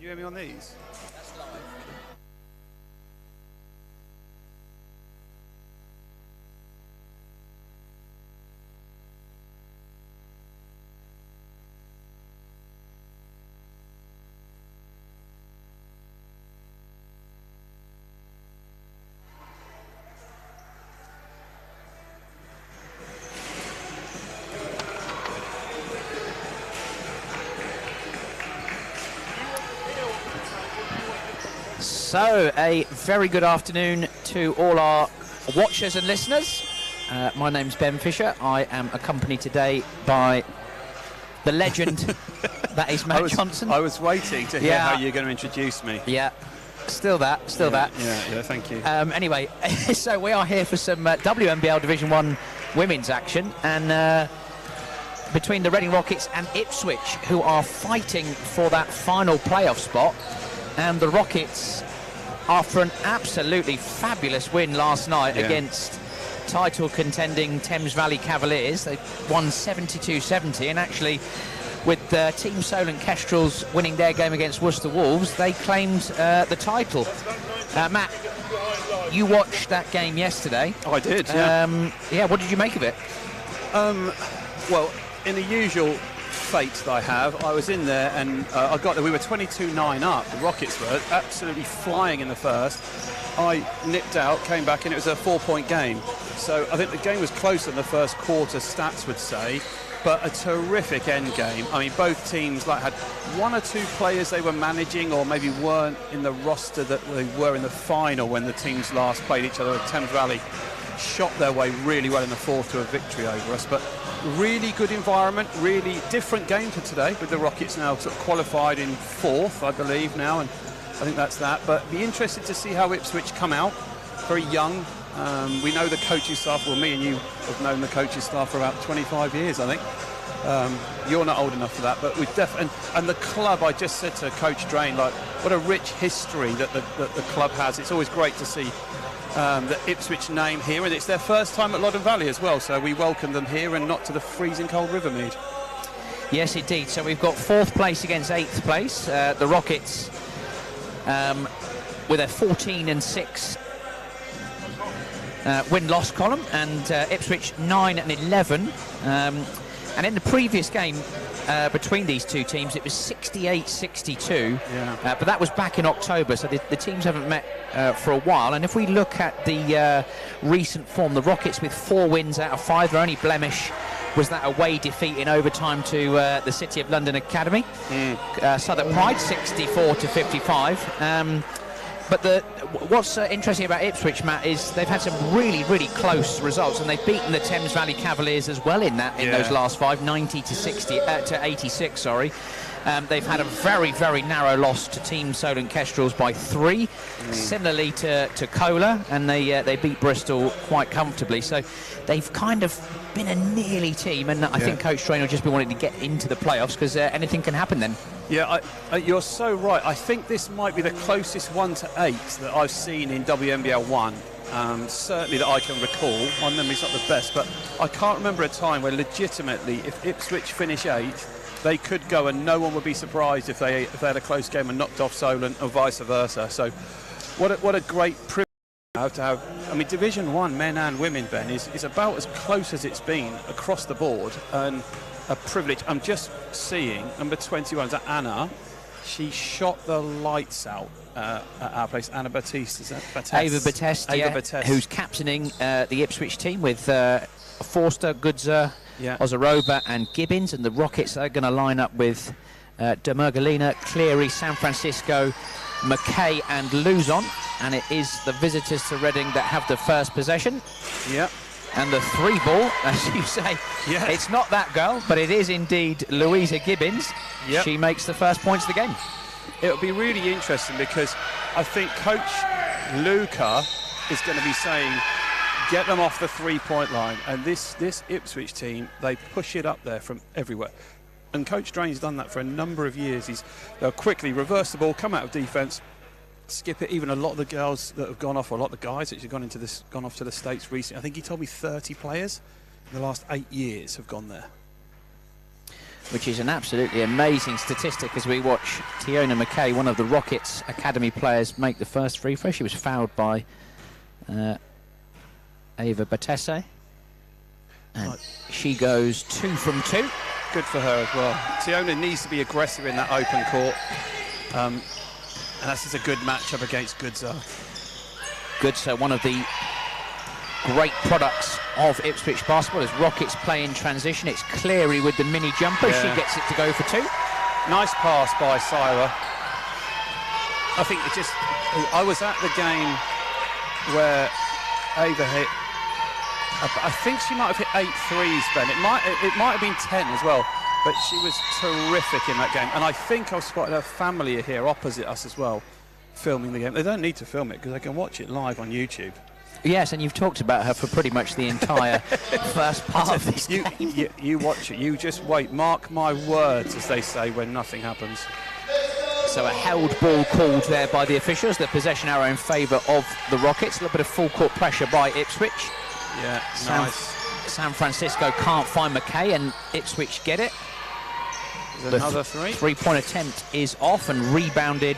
Can you hear me on these? That's live. So, a very good afternoon to all our watchers and listeners. My name's Ben Fisher. I am accompanied today by the legend that is Matt Johnson. I was waiting to hear how you're going to introduce me. Yeah, still that. Yeah, thank you. Anyway, so we are here for some WNBL Division 1 women's action, and between the Reading Rockets and Ipswich, who are fighting for that final playoff spot. And the Rockets, after an absolutely fabulous win last night against title contending Thames Valley Cavaliers, they won 72-70, and actually with Team Solent Kestrels winning their game against Worcester Wolves, they claimed the title. Matt, you watched that game yesterday. Oh, I did, yeah. What did you make of it? Well, in the usual fate that I have, I was in there and I got there. We were 22-9 up. The Rockets were absolutely flying in the first. I nipped out, came back, and it was a 4-point game. So I think the game was closer than the first quarter, stats would say, but a terrific end game. I mean, both teams had one or two players they were managing or maybe weren't in the roster that they were in the final when the teams last played each other. Thames Valley shot their way really well in the fourth to a victory over us, but really good environment, really different game to today, with the Rockets now sort of qualified in fourth, I believe now, and I think that's that. But be interested to see how Ipswich come out. Very young. We know the coaching staff. Well, me and you have known the coaching staff for about 25 years, I think. You're not old enough for that, but we've and the club. I just said to Coach Drain, what a rich history that the club has. It's always great to see the Ipswich name here, and it's their first time at Loddon Valley as well, so we welcome them here and not to the freezing cold Rivermead. Yes, indeed. So we've got fourth place against eighth place. The Rockets with a 14-6 win-loss column, and Ipswich 9-11. And in the previous game between these two teams, it was 68-62, but that was back in October, so the teams haven't met for a while. And if we look at the recent form, the Rockets with 4 wins out of 5, their only blemish was that away defeat in overtime to the City of London Academy. Southwark Pride 64-55. But what's interesting about Ipswich, Matt, is they've had some really, really close results, and they've beaten the Thames Valley Cavaliers as well in those last 5, 90-86. They've had a very, very narrow loss to Team Solent Kestrels by 3, similarly to Cola, and they beat Bristol quite comfortably. So they've kind of been a nearly team, and I think Coach Drain will just be wanting to get into the playoffs, because anything can happen then. Yeah, you're so right. I think this might be the closest 1-8 that I've seen in WNBL1. Certainly that I can recall. My memory's not the best, but I can't remember a time where legitimately, if Ipswich finish 8th, they could go and no one would be surprised if they had a close game and knocked off Solent, or vice versa. So what a great privilege to have. I mean, Division 1 men and women, Ben, is about as close as it's been across the board, and a privilege. I'm just seeing number 21, is that Anna? She shot the lights out at our place. Anna Batiste, is that Batiste? Ava Batiste, who's captaining the Ipswich team with Forster, Goodzer, Ozaroba and Gibbons, and the Rockets are going to line up with Demergalina, Cleary, San Francisco, McKay and Luzon, and it is the visitors to Reading that have the first possession. And the 3 ball, as you say, it's not that girl, but it is indeed Louisa Gibbons. She makes the first points of the game. It'll be really interesting, because I think Coach Luca is going to be saying, get them off the 3-point line. And this Ipswich team, they push it up there from everywhere. And Coach Drain's done that for a number of years. They'll quickly reverse the ball, come out of defence, skip it. Even a lot of the girls that have gone off, or a lot of the guys that have gone off to the States recently. I think he told me 30 players in the last 8 years have gone there. which is an absolutely amazing statistic as we watch Tiona McKay, one of the Rockets academy players, make the first free throw. She was fouled by Ava Batese. And she goes 2 from 2. Good for her as well. Tiona needs to be aggressive in that open court. And this is a good matchup against Goodser. Goodser, one of the great products of Ipswich basketball, as Rockets play in transition. It's Cleary with the mini jumper. Yeah. She gets it to go for 2. Nice pass by Syra. I think it just... I was at the game where Ava hit... I think she might have hit 8 threes, Ben. It might have been 10 as well. But she was terrific in that game. And I think I've spotted her family here opposite us as well, filming the game. They don't need to film it because they can watch it live on YouTube. Yes, and you've talked about her for pretty much the entire first part of this game. You watch it. You just wait. Mark my words, as they say, when nothing happens. So a held ball called there by the officials. The possession arrow in favour of the Rockets. A little bit of full court pressure by Ipswich. Yeah, nice. San Francisco can't find McKay, and Ipswich get it. Another three. Three-point attempt is off and rebounded.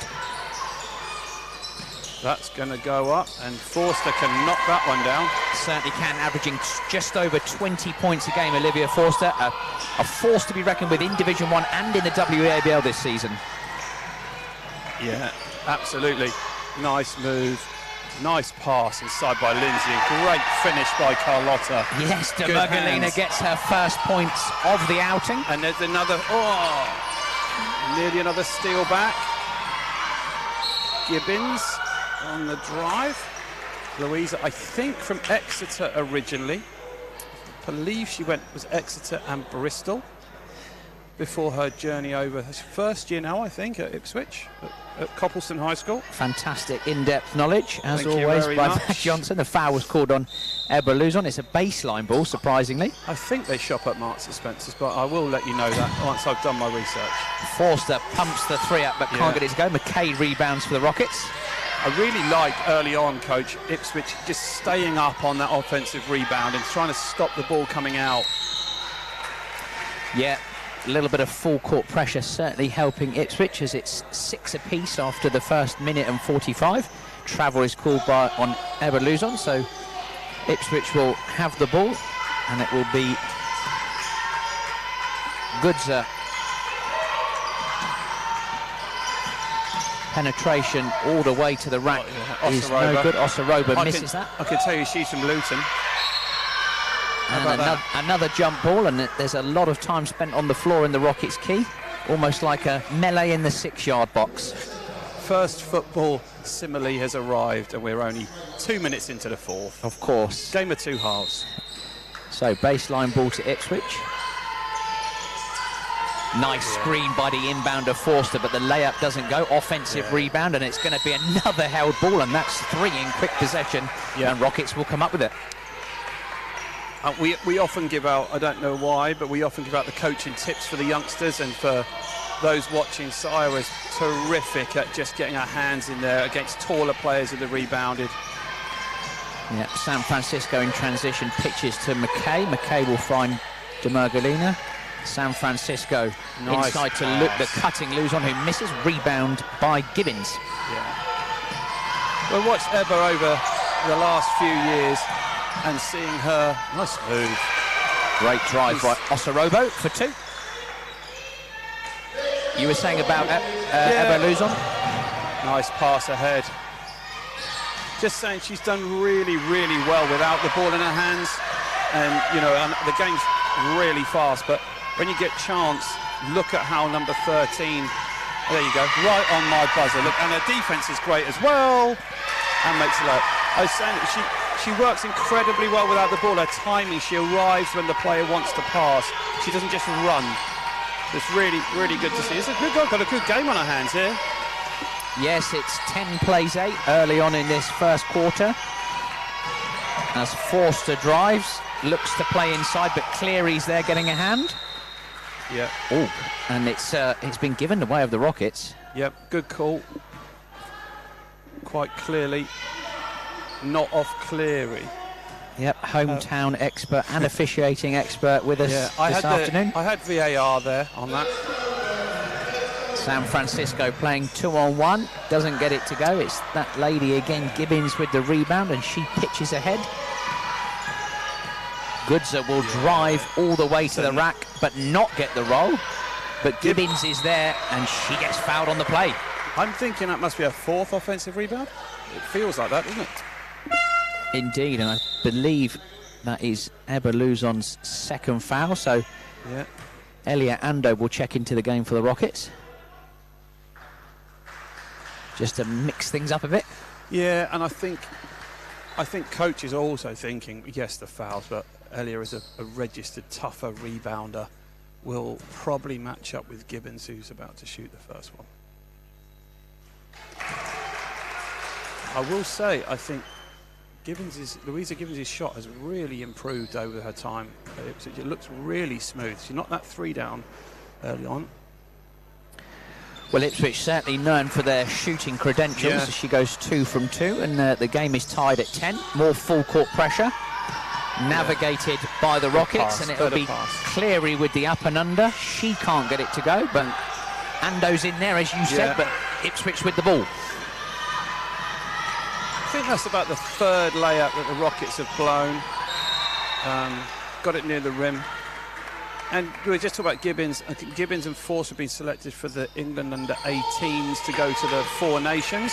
That's going to go up, and Forster can knock that one down. Certainly can, averaging just over 20 points a game, Olivia Forster. A force to be reckoned with in Division 1 and in the WNBL this season. Yeah, absolutely. Nice move. Nice pass inside by Lindsay, and great finish by Carlotta. Yes, DeMergelina gets her first points of the outing. And there's another, nearly another steal back. Gibbons on the drive. Louisa, I think from Exeter originally. I believe she was Exeter and Bristol before her journey over. Her first year now, I think, at Ipswich, at Copleston High School. Fantastic in-depth knowledge, as always, by Matt Johnson. The foul was called on Ebra Luzon. It's a baseline ball, surprisingly. I think they shop at Marks and Spencer's, but I will let you know that once I've done my research. Forster pumps the 3 up, but can't get it to go. McKay rebounds for the Rockets. I really like early on, Coach, Ipswich just staying up on that offensive rebound and trying to stop the ball coming out. Yeah, a little bit of full court pressure certainly helping Ipswich, as it's 6 apiece after the first minute and 45. Travel is called on Ebra Luzon, so Ipswich will have the ball, and it will be Goodser. Penetration all the way to the rack is no good. Osaroba misses that. I can tell you she's from Luton. And another jump ball, and there's a lot of time spent on the floor in the Rockets' key, almost like a melee in the 6-yard box. First football simile has arrived, and we're only 2 minutes into the 4th. Of course. Game of 2 halves. So baseline ball to Ipswich. Nice screen by the inbounder Forster, but the layup doesn't go. Offensive rebound, and it's going to be another held ball, and that's 3 in quick possession, and Rockets will come up with it. We often give out, I don't know why, but we often give out the coaching tips for the youngsters, and for those watching, Syra's terrific at just getting her hands in there against taller players that have rebounded. Yeah, San Francisco in transition pitches to McKay. McKay will find DeMergelina. San Francisco inside to the cutting Luzon, who misses. Rebound by Gibbons. Yeah. We've watched Ebba over the last few years, and seeing her, nice move. Great drive by Osarobo for 2. You were saying about Ebba Luzon? Nice pass ahead. Just saying she's done really, really well without the ball in her hands. And, the game's really fast, but when you get chance, look at how number 13, there you go, right on my buzzer. Look, and her defense is great as well, and makes it up. I was saying that she works incredibly well without the ball. Her timing, she arrives when the player wants to pass. She doesn't just run. It's really, really good to see. It's a good goal, got a good game on her hands here. Yes, it's 10 plays 8 early on in this first quarter. As Forster drives, looks to play inside, but Cleary's there getting a hand. Yeah. Oh, and it's been given the way of the Rockets. Yep, good call. Quite clearly not off Cleary. Yep, hometown expert and officiating expert with us this afternoon. I had VAR there on that. San Francisco playing 2-on-1, doesn't get it to go. It's that lady again, Gibbons, with the rebound, and she pitches ahead. Goodser will drive all the way to the rack, but not get the roll. But Gibbons is there, and she gets fouled on the play. I'm thinking that must be a 4th offensive rebound. It feels like that, doesn't it? Indeed, and I believe that is Ebba Luzon's 2nd foul. So yeah, Elia Ando will check into the game for the Rockets, just to mix things up a bit. Yeah, and I think coach is also thinking, yes, the fouls, but Elia is a registered tougher rebounder, will probably match up with Gibbons, who's about to shoot the first one. I will say, I think Louisa Gibbons' shot has really improved over her time at Ipswich. It looks really smooth. She's not that 3 down early on. Well, Ipswich certainly known for their shooting credentials. Yeah. She goes 2 from 2, and the game is tied at 10. More full court pressure navigated by the Rockets, and it'll be Cleary with the up and under. She can't get it to go, but Ando's in there, as you said, but Ipswich with the ball. I think that's about the 3rd layup that the Rockets have blown. Got it near the rim. And we were just talking about Gibbons. I think Gibbons and Force have been selected for the England under-18s to go to the 4 Nations.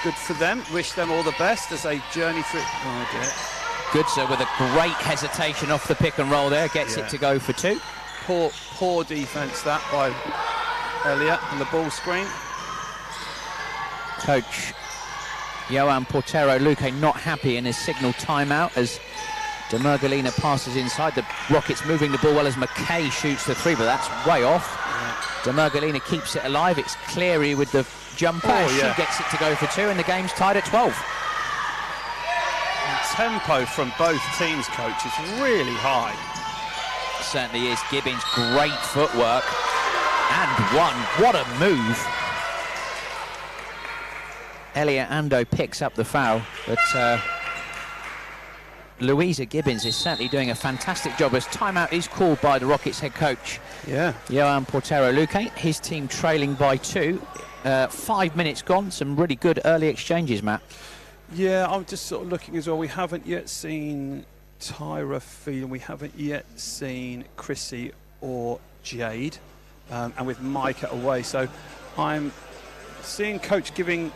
Good for them. Wish them all the best as they journey through. Oh dear. Goodser with a great hesitation off the pick and roll there, gets it to go for 2. Poor defence that by Elliott on the ball screen. Coach Johan Portero Luque not happy in his signal timeout as De Mergelina passes inside. The Rockets moving the ball well as McKay shoots the 3, but that's way off. De Mergelina keeps it alive. It's Cleary with the jumper. She gets it to go for 2, and the game's tied at 12. And tempo from both teams, coach, is really high. Certainly is. Gibbons, great footwork. And 1. What a move. Elia Ando picks up the foul, but Louisa Gibbons is certainly doing a fantastic job as timeout is called by the Rockets head coach Johan Portero Luque. His team trailing by 2. 5 minutes gone. Some really good early exchanges, Matt. Yeah, I'm just sort of looking as well. We haven't yet seen Tyra Phelan. We haven't yet seen Chrissy or Jade, and with Micah away. So I'm seeing coach giving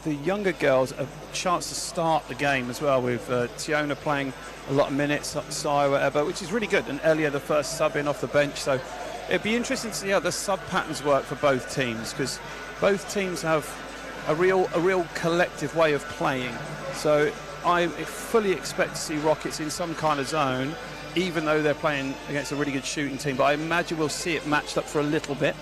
the younger girls a chance to start the game as well, with Tiona playing a lot of minutes, Sai, whatever, which is really good, and Elia the first sub in off the bench. So it'd be interesting to see how the sub patterns work for both teams, because both teams have a real collective way of playing. So I fully expect to see Rockets in some kind of zone, even though they're playing against a really good shooting team. But I imagine we'll see it matched up for a little bit.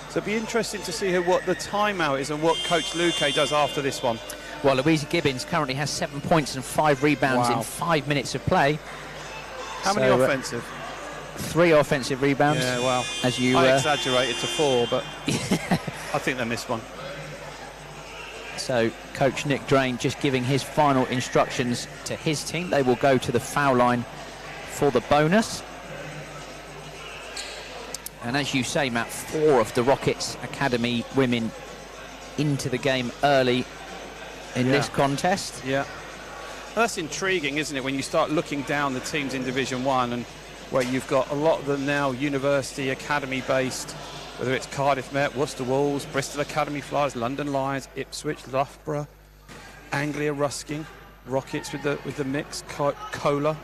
So it'd be interesting to see what the timeout is and what Coach Luque does after this one. Well, Louisa Gibbons currently has 7 points and 5 rebounds in 5 minutes of play. How many offensive? 3 offensive rebounds. Yeah, well, as you I exaggerated to 4, but I think they missed one. So Coach Nick Drain just giving his final instructions to his team. They will go to the foul line for the bonus. And as you say, Matt, 4 of the Rockets Academy women into the game early in this contest. Yeah. Well, that's intriguing, isn't it, when you start looking down the teams in Division 1 and where you've got a lot of them now university academy based, whether it's Cardiff Met, Worcester Wolves, Bristol Academy Flyers, London Lions, Ipswich, Loughborough, Anglia Ruskin, Rockets with the mix, Cola,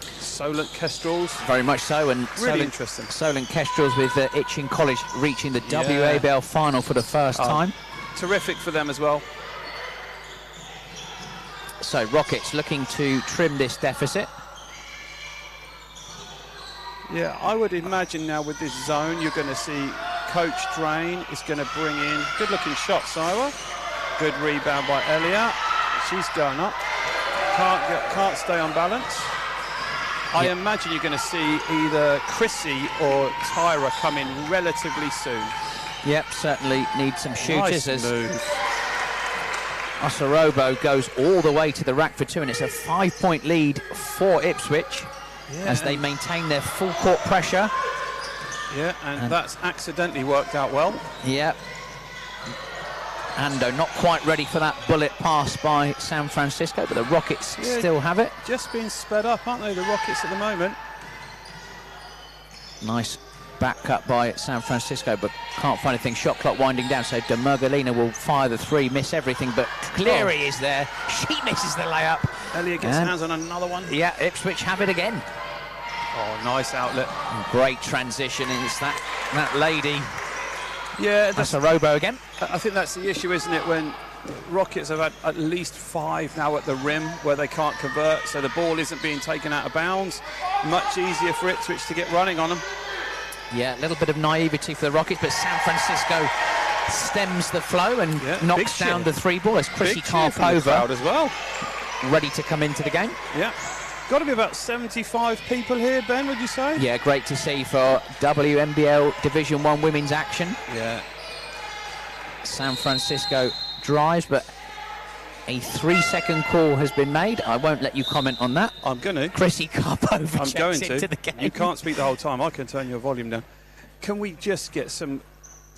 Solent Kestrels. Very much so, and really interesting. Solent Kestrels with Itching College reaching the WNBL final for the first time. Terrific for them as well. So Rockets looking to trim this deficit. Yeah, I would imagine now with this zone, you're going to see Coach Drain is going to bring in good-looking shot, Syra. Good rebound by Elia. She's going up. Can't stay on balance. I imagine you're going to see either Chrissy or Tyra come in relatively soon. Yep, certainly need some shooters. Nice move. Osarobo goes all the way to the rack for 2, and it's a 5-point lead for Ipswich as they maintain their full court pressure. Yeah, and that's accidentally worked out well. Yeah. Ando not quite ready for that bullet pass by San Francisco, but the Rockets still have it. Just being sped up, aren't they, the Rockets at the moment? Nice back up by San Francisco, but can't find anything. Shot clock winding down, so De Mergelina will fire the 3, miss everything, but Cleary is there. She misses the layup. Elliott gets hands on another one. Yeah, Ipswich have it again. Oh, nice outlet. Great transition, and it's that lady. Yeah, that's a robo again. I think that's the issue, isn't it, when Rockets have had at least 5 now at the rim where they can't convert, so the ball isn't being taken out of bounds. Much easier for Ipswich to get running on them. Yeah, a little bit of naivety for the Rockets, but San Francisco stems the flow and knocks down the 3 ball as Chrissy Karpova as well, ready to come into the game. Yeah, got to be about 75 people here, Ben, would you say? Yeah, great to see for WNBL Division 1 women's action. Yeah. San Francisco drives, but a 3-second call has been made. I won't let you comment on that. I'm going to. Chrissy Karpova checks into the game. You can't speak the whole time. I can turn your volume down. Can we just get some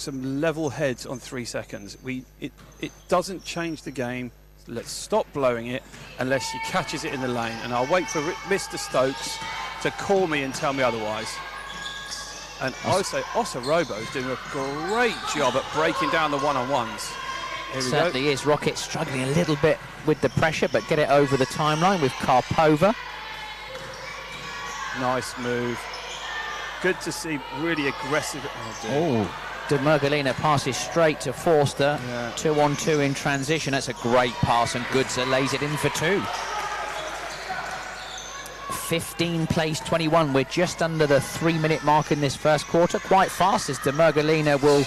level heads on 3 seconds? It doesn't change the game. Let's stop blowing it unless she catches it in the lane. And I'll wait for Mr. Stokes to call me and tell me otherwise. And I would say Osarobo is doing a great job at breaking down the one-on-ones. Certainly is. Rockets struggling a little bit with the pressure, but get it over the timeline with Karpova. Nice move. Good to see, really aggressive. De Mergelina passes straight to Forster. 2-on-2 in transition. That's a great pass, and Goodser lays it in for 2. 15 plays 21. We're just under the 3-minute mark in this first quarter. Quite fast as De Mergelina will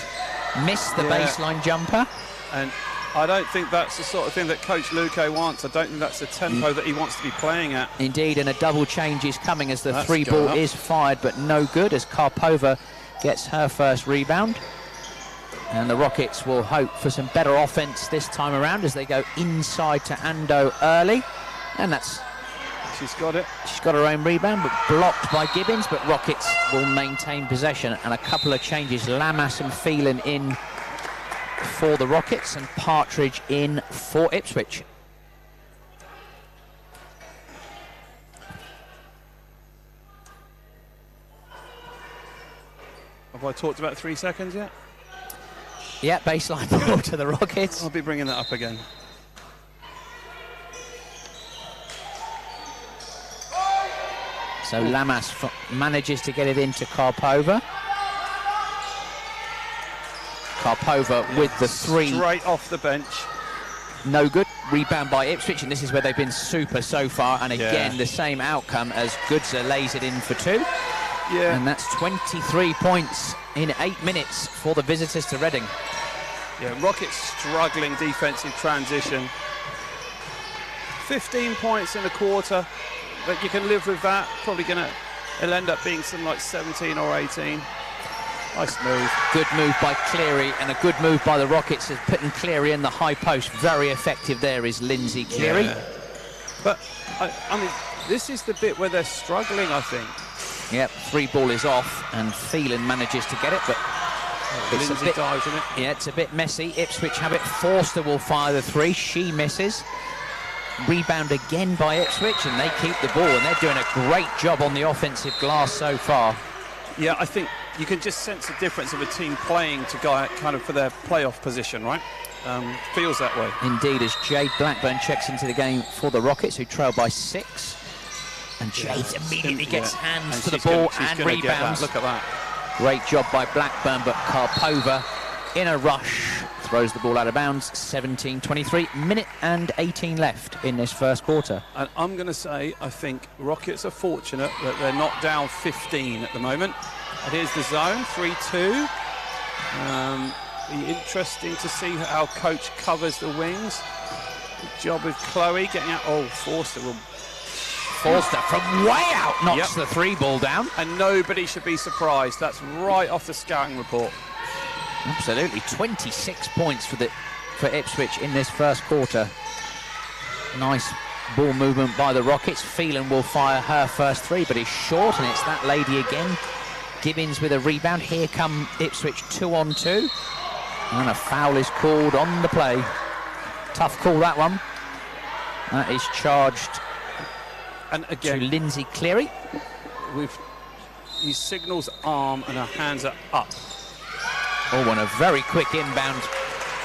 miss the baseline jumper. And I don't think that's the sort of thing that Coach Luque wants. I don't think that's the tempo that he wants to be playing at. Indeed, and a double change is coming as the 3 ball is fired, but no good as Karpova gets her first rebound. And the Rockets will hope for some better offense this time around as they go inside to Ando early. And that's... She's got it. She's got her own rebound, but blocked by Gibbons, but Rockets will maintain possession. And a couple of changes, Lamas and Phelan in for the Rockets and Partridge in for Ipswich. Have I talked about 3 seconds yet? Yeah, baseline ball to the Rockets. I'll be bringing that up again. So Lamas manages to get it into Karpova. Karpova with the 3. Straight off the bench. No good. Rebound by Ipswich, and this is where they've been super so far. And again, the same outcome as Goodser lays it in for 2. Yeah. And that's 23 points in 8 minutes for the visitors to Reading. Yeah, Rockets struggling defensive transition. 15 points in the quarter, but you can live with that. Probably it'll end up being something like 17 or 18. Nice move. Good move by Cleary, and a good move by the Rockets is putting Cleary in the high post. Very effective there is Lindsay Cleary. Yeah. But, I mean, this is the bit where they're struggling, I think. Yep, 3 ball is off, and Phelan manages to get it, but it's Lindsay dives in it. Yeah, it's a bit messy. Ipswich have it. Forster will fire the 3. She misses. Rebound again by Ipswich, and they keep the ball, and they're doing a great job on the offensive glass so far. Yeah, I think you can just sense the difference of a team playing to go out kind of for their playoff position, right? Feels that way. Indeed, as Jade Blackburn checks into the game for the Rockets, who trail by 6. And Jade immediately gets hands to the ball and rebounds. Look at that. Great job by Blackburn, but Karpova in a rush throws the ball out of bounds. 17-23, minute and 18 left in this first quarter. And I'm going to say, I think Rockets are fortunate that they're not down 15 at the moment. And here's the zone, 3-2. Be interesting to see how coach covers the wings. Good job with Chloe getting out. Oh, Forster from way out knocks the 3 ball down. And nobody should be surprised. That's right off the scouting report. Absolutely. 26 points for the for Ipswich in this first quarter. Nice ball movement by the Rockets. Phelan will fire her first three, but is short, and it's that lady again. Gibbons with a rebound. Here come Ipswich 2-on-2. And a foul is called on the play. Tough call, that one. That is charged and again, to Lindsay Cleary. He signals arm and her hands are up. Oh, and a very quick inbound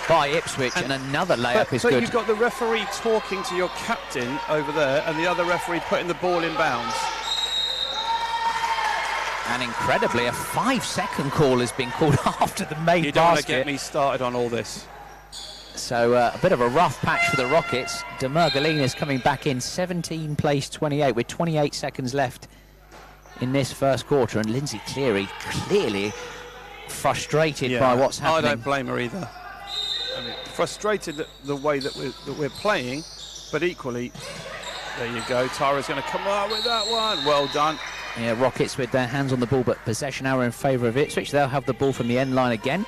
by Ipswich, and another layup is but good. You've got the referee talking to your captain over there, and the other referee putting the ball in bounds. And incredibly, a 5-second call has been called after the main basket. You don't want to get me started on all this. So a bit of a rough patch for the Rockets. De Mergelina's coming back in, 17 place 28 with 28 seconds left in this first quarter, and Lindsay Cleary clearly frustrated by what's happening. I don't blame her either. I mean, frustrated at the way that we're playing, but equally, there you go. Tyra's going to come out with that one. Well done. Yeah, Rockets with their hands on the ball, but possession arrow in favour of Ipswich. They'll have the ball from the end line again.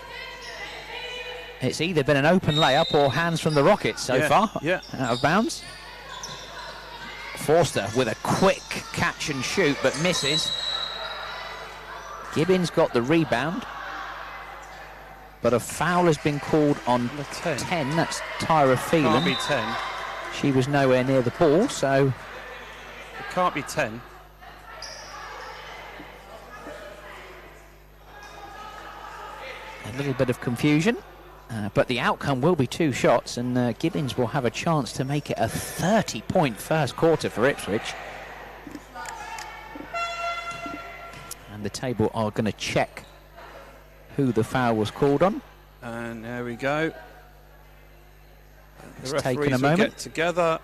It's either been an open layup or hands from the Rockets so far. Yeah. Out of bounds. Forster with a quick catch and shoot, but misses. Gibbons got the rebound, but a foul has been called on 10. That's Tyra Phelan. Can't be 10. She was nowhere near the ball, so it can't be 10. A little bit of confusion, but the outcome will be 2 shots, and Gibbons will have a chance to make it a 30-point first quarter for Ipswich. And the table are going to check who the foul was called on. And there we go. It's the referees taken a will moment. get together.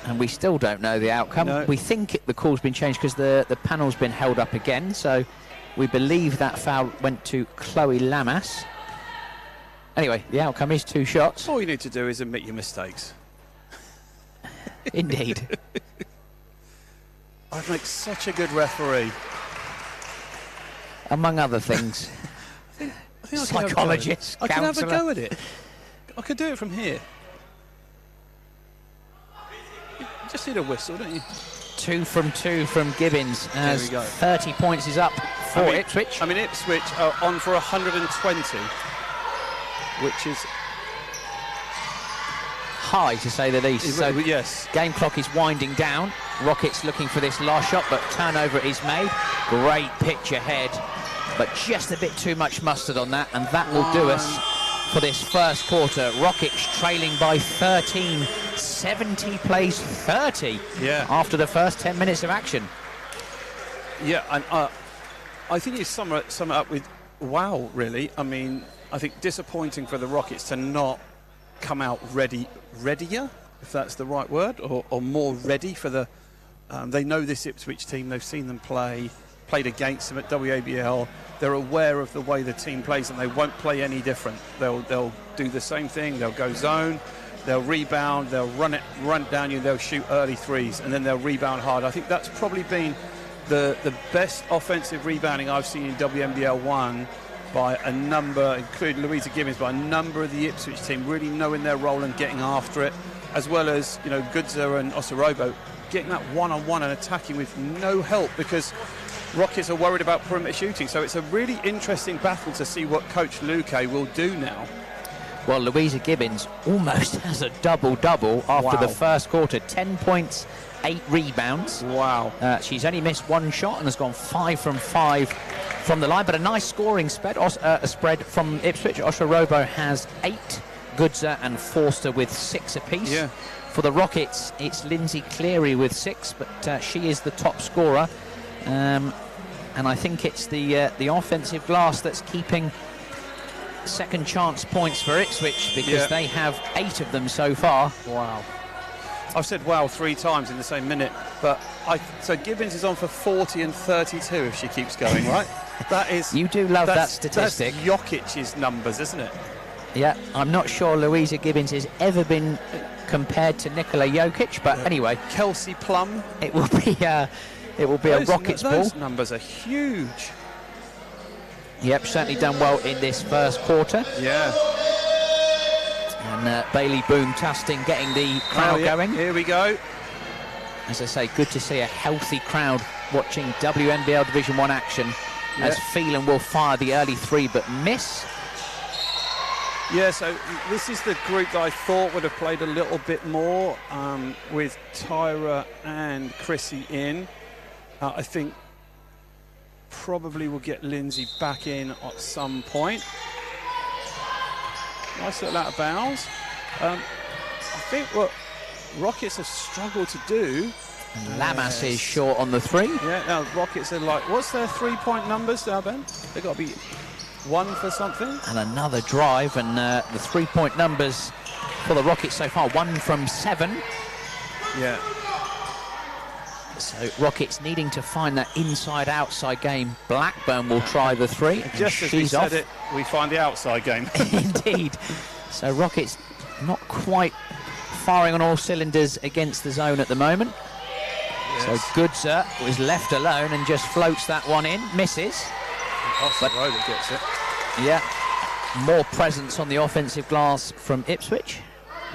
And we still don't know the outcome. No. We think the call's been changed because the panel's been held up again, so we believe that foul went to Chloe Lamas. Anyway, the outcome is 2 shots. All you need to do is admit your mistakes. Indeed. I'd make such a good referee. Among other things. I think Psychologist, I can have a counsellor. go at it. I could do it from here. You just need a whistle, don't you? 2 from 2 from Gibbons as There we go. 30 points is up for Ipswich. I mean, Ipswich are on for 120, which is high, to say the least. So yes. Game clock is winding down. Rockets looking for this last shot, but turnover is made. Great pitch ahead, but just a bit too much mustard on that, and that will do us for this first quarter. Rockets trailing by 13, 70 plays 30 after the first 10 minutes of action. Yeah, and I think you sum it up with wow, really. I mean, I think disappointing for the Rockets to not come out readier, if that's the right word, or more ready for the... they know this Ipswich team, they've seen them played against them at WABL. They're aware of the way the team plays, and they won't play any different. They'll do the same thing. They'll go zone, they'll rebound, they'll run down you, they'll shoot early threes, and then they'll rebound hard. I think that's probably been the best offensive rebounding I've seen in WNBL1 by a number, including Louisa Gibbons, by a number of the Ipswich team really knowing their role and getting after it, as well as, you know, Goodzer and Osorobo getting that one-on-one and attacking with no help, because Rockets are worried about perimeter shooting. So it's a really interesting battle to see what Coach Luque will do now. Well, Louisa Gibbons almost has a double-double after the first quarter. 10 points, 8 rebounds. Wow. She's only missed 1 shot and has gone 5 from 5 from the line, but a nice scoring spread from Ipswich. Osorobo has 8, Goodzer and Forster with 6 apiece. Yeah. For the Rockets, it's Lindsay Cleary with 6, but she is the top scorer. And I think it's the offensive glass that's keeping second chance points for Ipswich, because they have 8 of them so far. Wow. I've said wow 3 times in the same minute, but so Gibbons is on for 40 and 32 if she keeps going, right? That is... You do love that statistic. That's Jokic's numbers, isn't it? Yeah, I'm not sure Louisa Gibbons has ever been compared to Nikola Jokic, but anyway. Kelsey Plum. It will be It will be a Rockets ball. Those numbers are huge. Yep, certainly done well in this first quarter. Yeah. And Bailey Boone-Tustin getting the crowd going. Here we go. As I say, good to see a healthy crowd watching WNBL Division 1 action, as Phelan will fire the early three but miss. Yeah, so this is the group that I thought would have played a little bit more with Tyra and Chrissy in. I think probably we'll get Lindsay back in at some point. Nice little out of bounds. I think what Rockets have struggled to do. Lamas is short on the three. Yeah, now Rockets are like, what's their 3-point numbers now, Ben? They've got to be 1 for something. And another drive, and the 3-point numbers for the Rockets so far, 1 from 7. Yeah. So Rockets needing to find that inside-outside game. Blackburn will try the three. Just as we said it, we find the outside game. Indeed. So Rockets not quite firing on all cylinders against the zone at the moment. Yes. So Goodser was left alone and just floats that one in, misses. Roller gets it. Yeah, more presence on the offensive glass from Ipswich.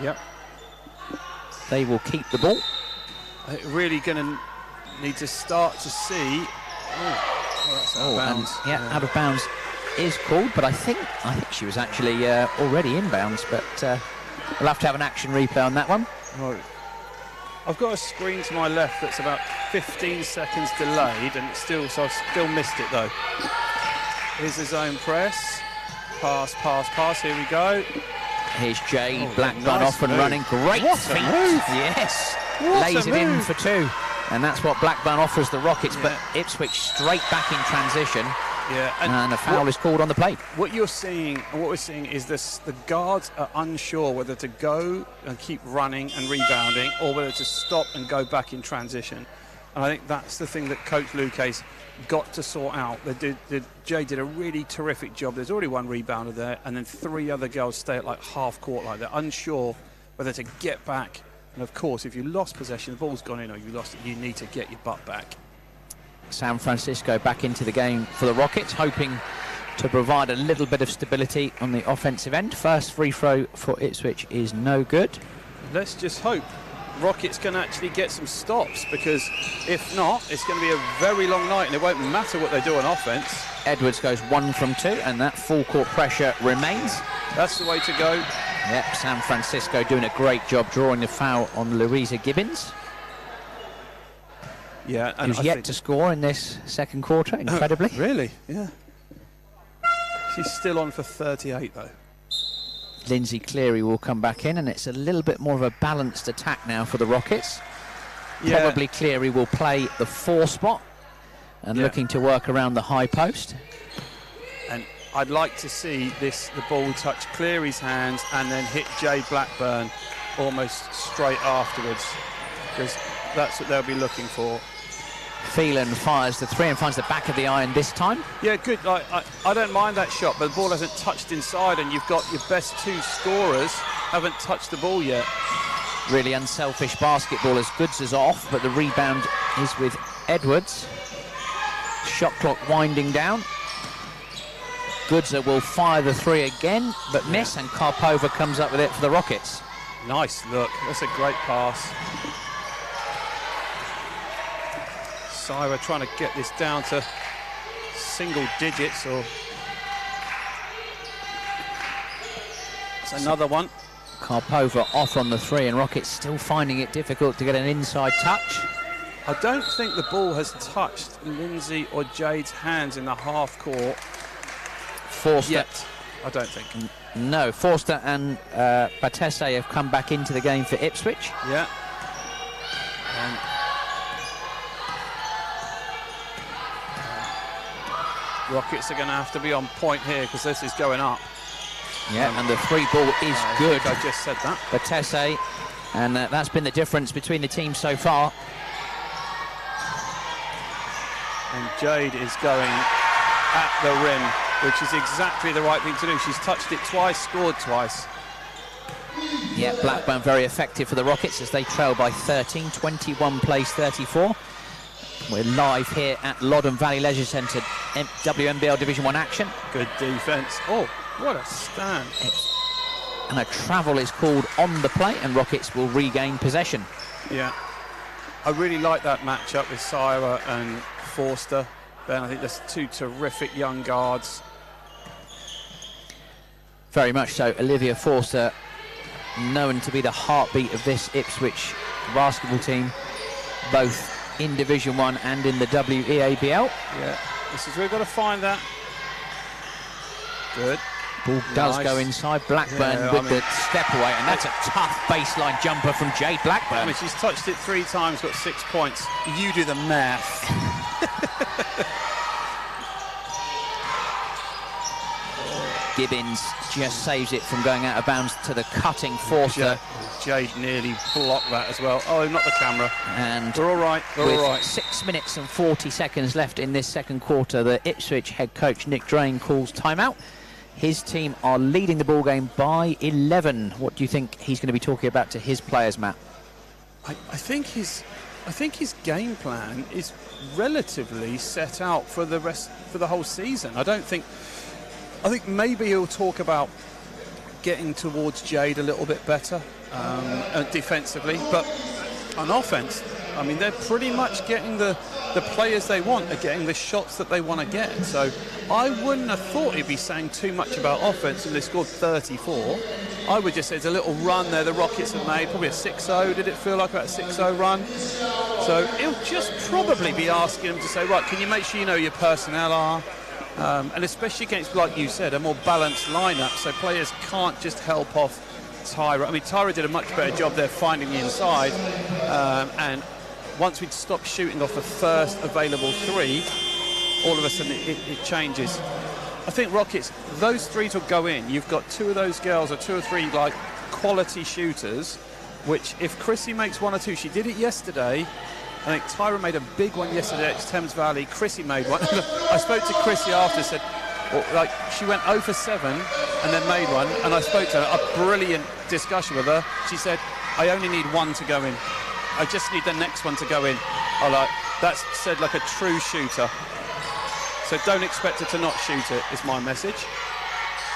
Yep. They will keep the ball. Really going to need to start to see. That's out of bounds. Out of bounds is called, but I think she was actually already inbounds. But we'll have to have an action replay on that one. Right. I've got a screen to my left that's about 15 seconds delayed, and it's still, so I've still missed it though. Here's the zone press. Pass, pass, pass. Here we go. Here's Jade Blackburn off and running. Great feet. Yes. Lays it in for 2. And that's what Blackburn offers the Rockets, but Ipswich straight back in transition. Yeah, and a foul is called on the play. What we're seeing is this: the guards are unsure whether to go and keep running and rebounding, or whether to stop and go back in transition. And I think that's the thing that Coach Luque's got to sort out. Jay did a really terrific job. There's already 1 rebounder there, and then 3 other girls stay at like half court, like they're unsure whether to get back. And of course, if you lost possession, the ball's gone in, or you lost it, you need to get your butt back. San Francisco back into the game for the Rockets, hoping to provide a little bit of stability on the offensive end. First free throw for Ipswich is no good. Let's just hope Rockets can actually get some stops, because if not, it's going to be a very long night and it won't matter what they do on offense. Edwards goes 1 from 2, and that full court pressure remains. That's the way to go. Yep, San Francisco doing a great job drawing the foul on Louisa Gibbons. Yeah, and who's yet to score in this second quarter, incredibly. Really? Yeah. She's still on for 38 though. Lindsay Cleary will come back in, and it's a little bit more of a balanced attack now for the Rockets. Yeah. Probably Cleary will play the 4 spot and looking to work around the high post. And I'd like to see the ball touch Cleary's hands and then hit Jay Blackburn almost straight afterwards, because that's what they'll be looking for. Phelan fires the 3 and finds the back of the iron this time. Yeah, good. I don't mind that shot, but the ball hasn't touched inside, and you've got your best 2 scorers haven't touched the ball yet. Really unselfish basketball as Goods is off, but the rebound is with Edwards. Shot clock winding down. Goodser will fire the 3 again, but miss, and Karpova comes up with it for the Rockets. Nice look. That's a great pass. Syra trying to get this down to single digits, or it's another one. Karpova off on the 3, and Rockets still finding it difficult to get an inside touch. I don't think the ball has touched Lindsay or Jade's hands in the half court. Forster. Yet, I don't think. No, Forster and Batese have come back into the game for Ipswich. Yeah. Rockets are going to have to be on point here, because this is going up. Yeah, and the 3 ball is good. I just said that. Batese, and that's been the difference between the teams so far. And Jade is going at the rim, which is exactly the right thing to do. She's touched it twice, scored twice. Yeah, Blackburn very effective for the Rockets as they trail by 13, 21 plays 34. We're live here at Loddon Valley Leisure Centre, WNBL Division 1 action. Good defence. Oh, what a stand. And a travel is called on the play, and Rockets will regain possession. Yeah. I really like that matchup with Syra and Forster. Ben, I think there's two terrific young guards. Very much so. Olivia Forster, known to be the heartbeat of this Ipswich basketball team, both in Division 1 and in the WEABL. Yeah, this is where we've got to find that. Good. Ball does go inside. Blackburn with the step away, and that's a tough baseline jumper from Jade Blackburn. I mean, she's touched it 3 times, got 6 points. You do the math. Gibbons just saves it from going out of bounds to the cutting Forster. Jade nearly blocked that as well. Oh, not the camera. And we're all right. We're all right. 6 minutes and 40 seconds left in this second quarter, the Ipswich head coach Nick Drain calls timeout. His team are leading the ball game by 11. What do you think he's going to be talking about to his players, Matt? I think his game plan is relatively set out for the whole season. I think maybe he'll talk about getting towards Jade a little bit better defensively, but on offense, I mean, they're pretty much getting the players they want, are getting the shots that they want to get. So I wouldn't have thought he'd be saying too much about offense, and they scored 34. I would just say it's a little run there the Rockets have made, probably a 6-0. Did it feel like about a 6-0 run? So he'll just probably be asking them to say, right, can you make sure you know your personnel are? And especially against, like you said, a more balanced lineup, so players can't just help off Tyra. I mean, Tyra did a much better job there finding the inside, and once we'd stopped shooting off the first available 3, all of a sudden it changes. I think Rockets, those 3s will go in. You've got 2 of those girls, or 2 or 3 like quality shooters, which if Chrissy makes 1 or 2, she did it yesterday. I think Tyra made a big one yesterday at Thames Valley. Chrissy made one. I spoke to Chrissy after, said, well, like, she went 0 for 7 and then made one. And I spoke to her, a brilliant discussion with her. She said, I only need 1 to go in. I just need the next one to go in. That's said like a true shooter. So don't expect her to not shoot it, is my message.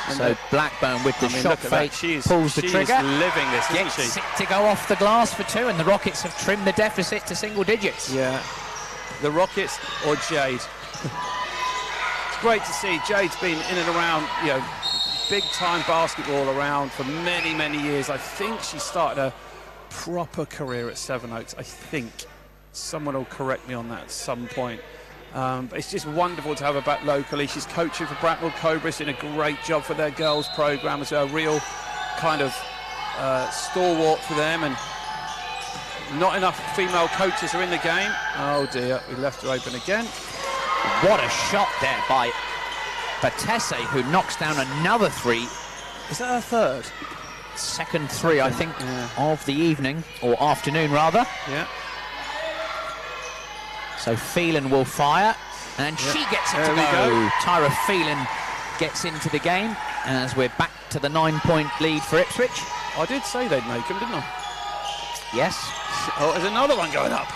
And so Blackburn with the shot fake pulls the trigger. She's living this, isn't she? Gets it to go off the glass for 2, and the Rockets have trimmed the deficit to single digits. Yeah, the Rockets or Jade. It's great to see. Jade's been in and around, big-time basketball around for many, many years. I think she started a proper career at Sevenoaks. I think someone will correct me on that at some point. But it's just wonderful to have her back locally. She's coaching for Bracknell Cobras, doing a great job for their girls program. It's a real kind of stalwart for them, and not enough female coaches are in the game. Oh dear, we left her open again. What a shot there by Batesse, who knocks down another 3. Is that her third? Second 3, I think, of the evening, or afternoon rather. Yeah. So Phelan will fire, and she gets it to go. Tyra Phelan gets into the game, and as we're back to the 9-point lead for Ipswich. I did say they'd make them, didn't I? Yes. Oh, there's another one going up.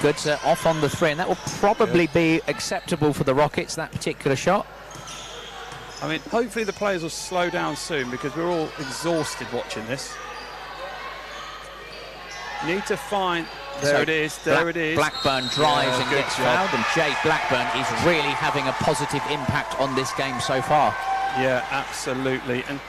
Good, off on the 3, and that will probably be acceptable for the Rockets, that particular shot. I mean, hopefully the players will slow down soon, because we're all exhausted watching this. Need to find... There it is. Blackburn drives and gets fouled, and Jade Blackburn is really having a positive impact on this game so far. Yeah, absolutely. And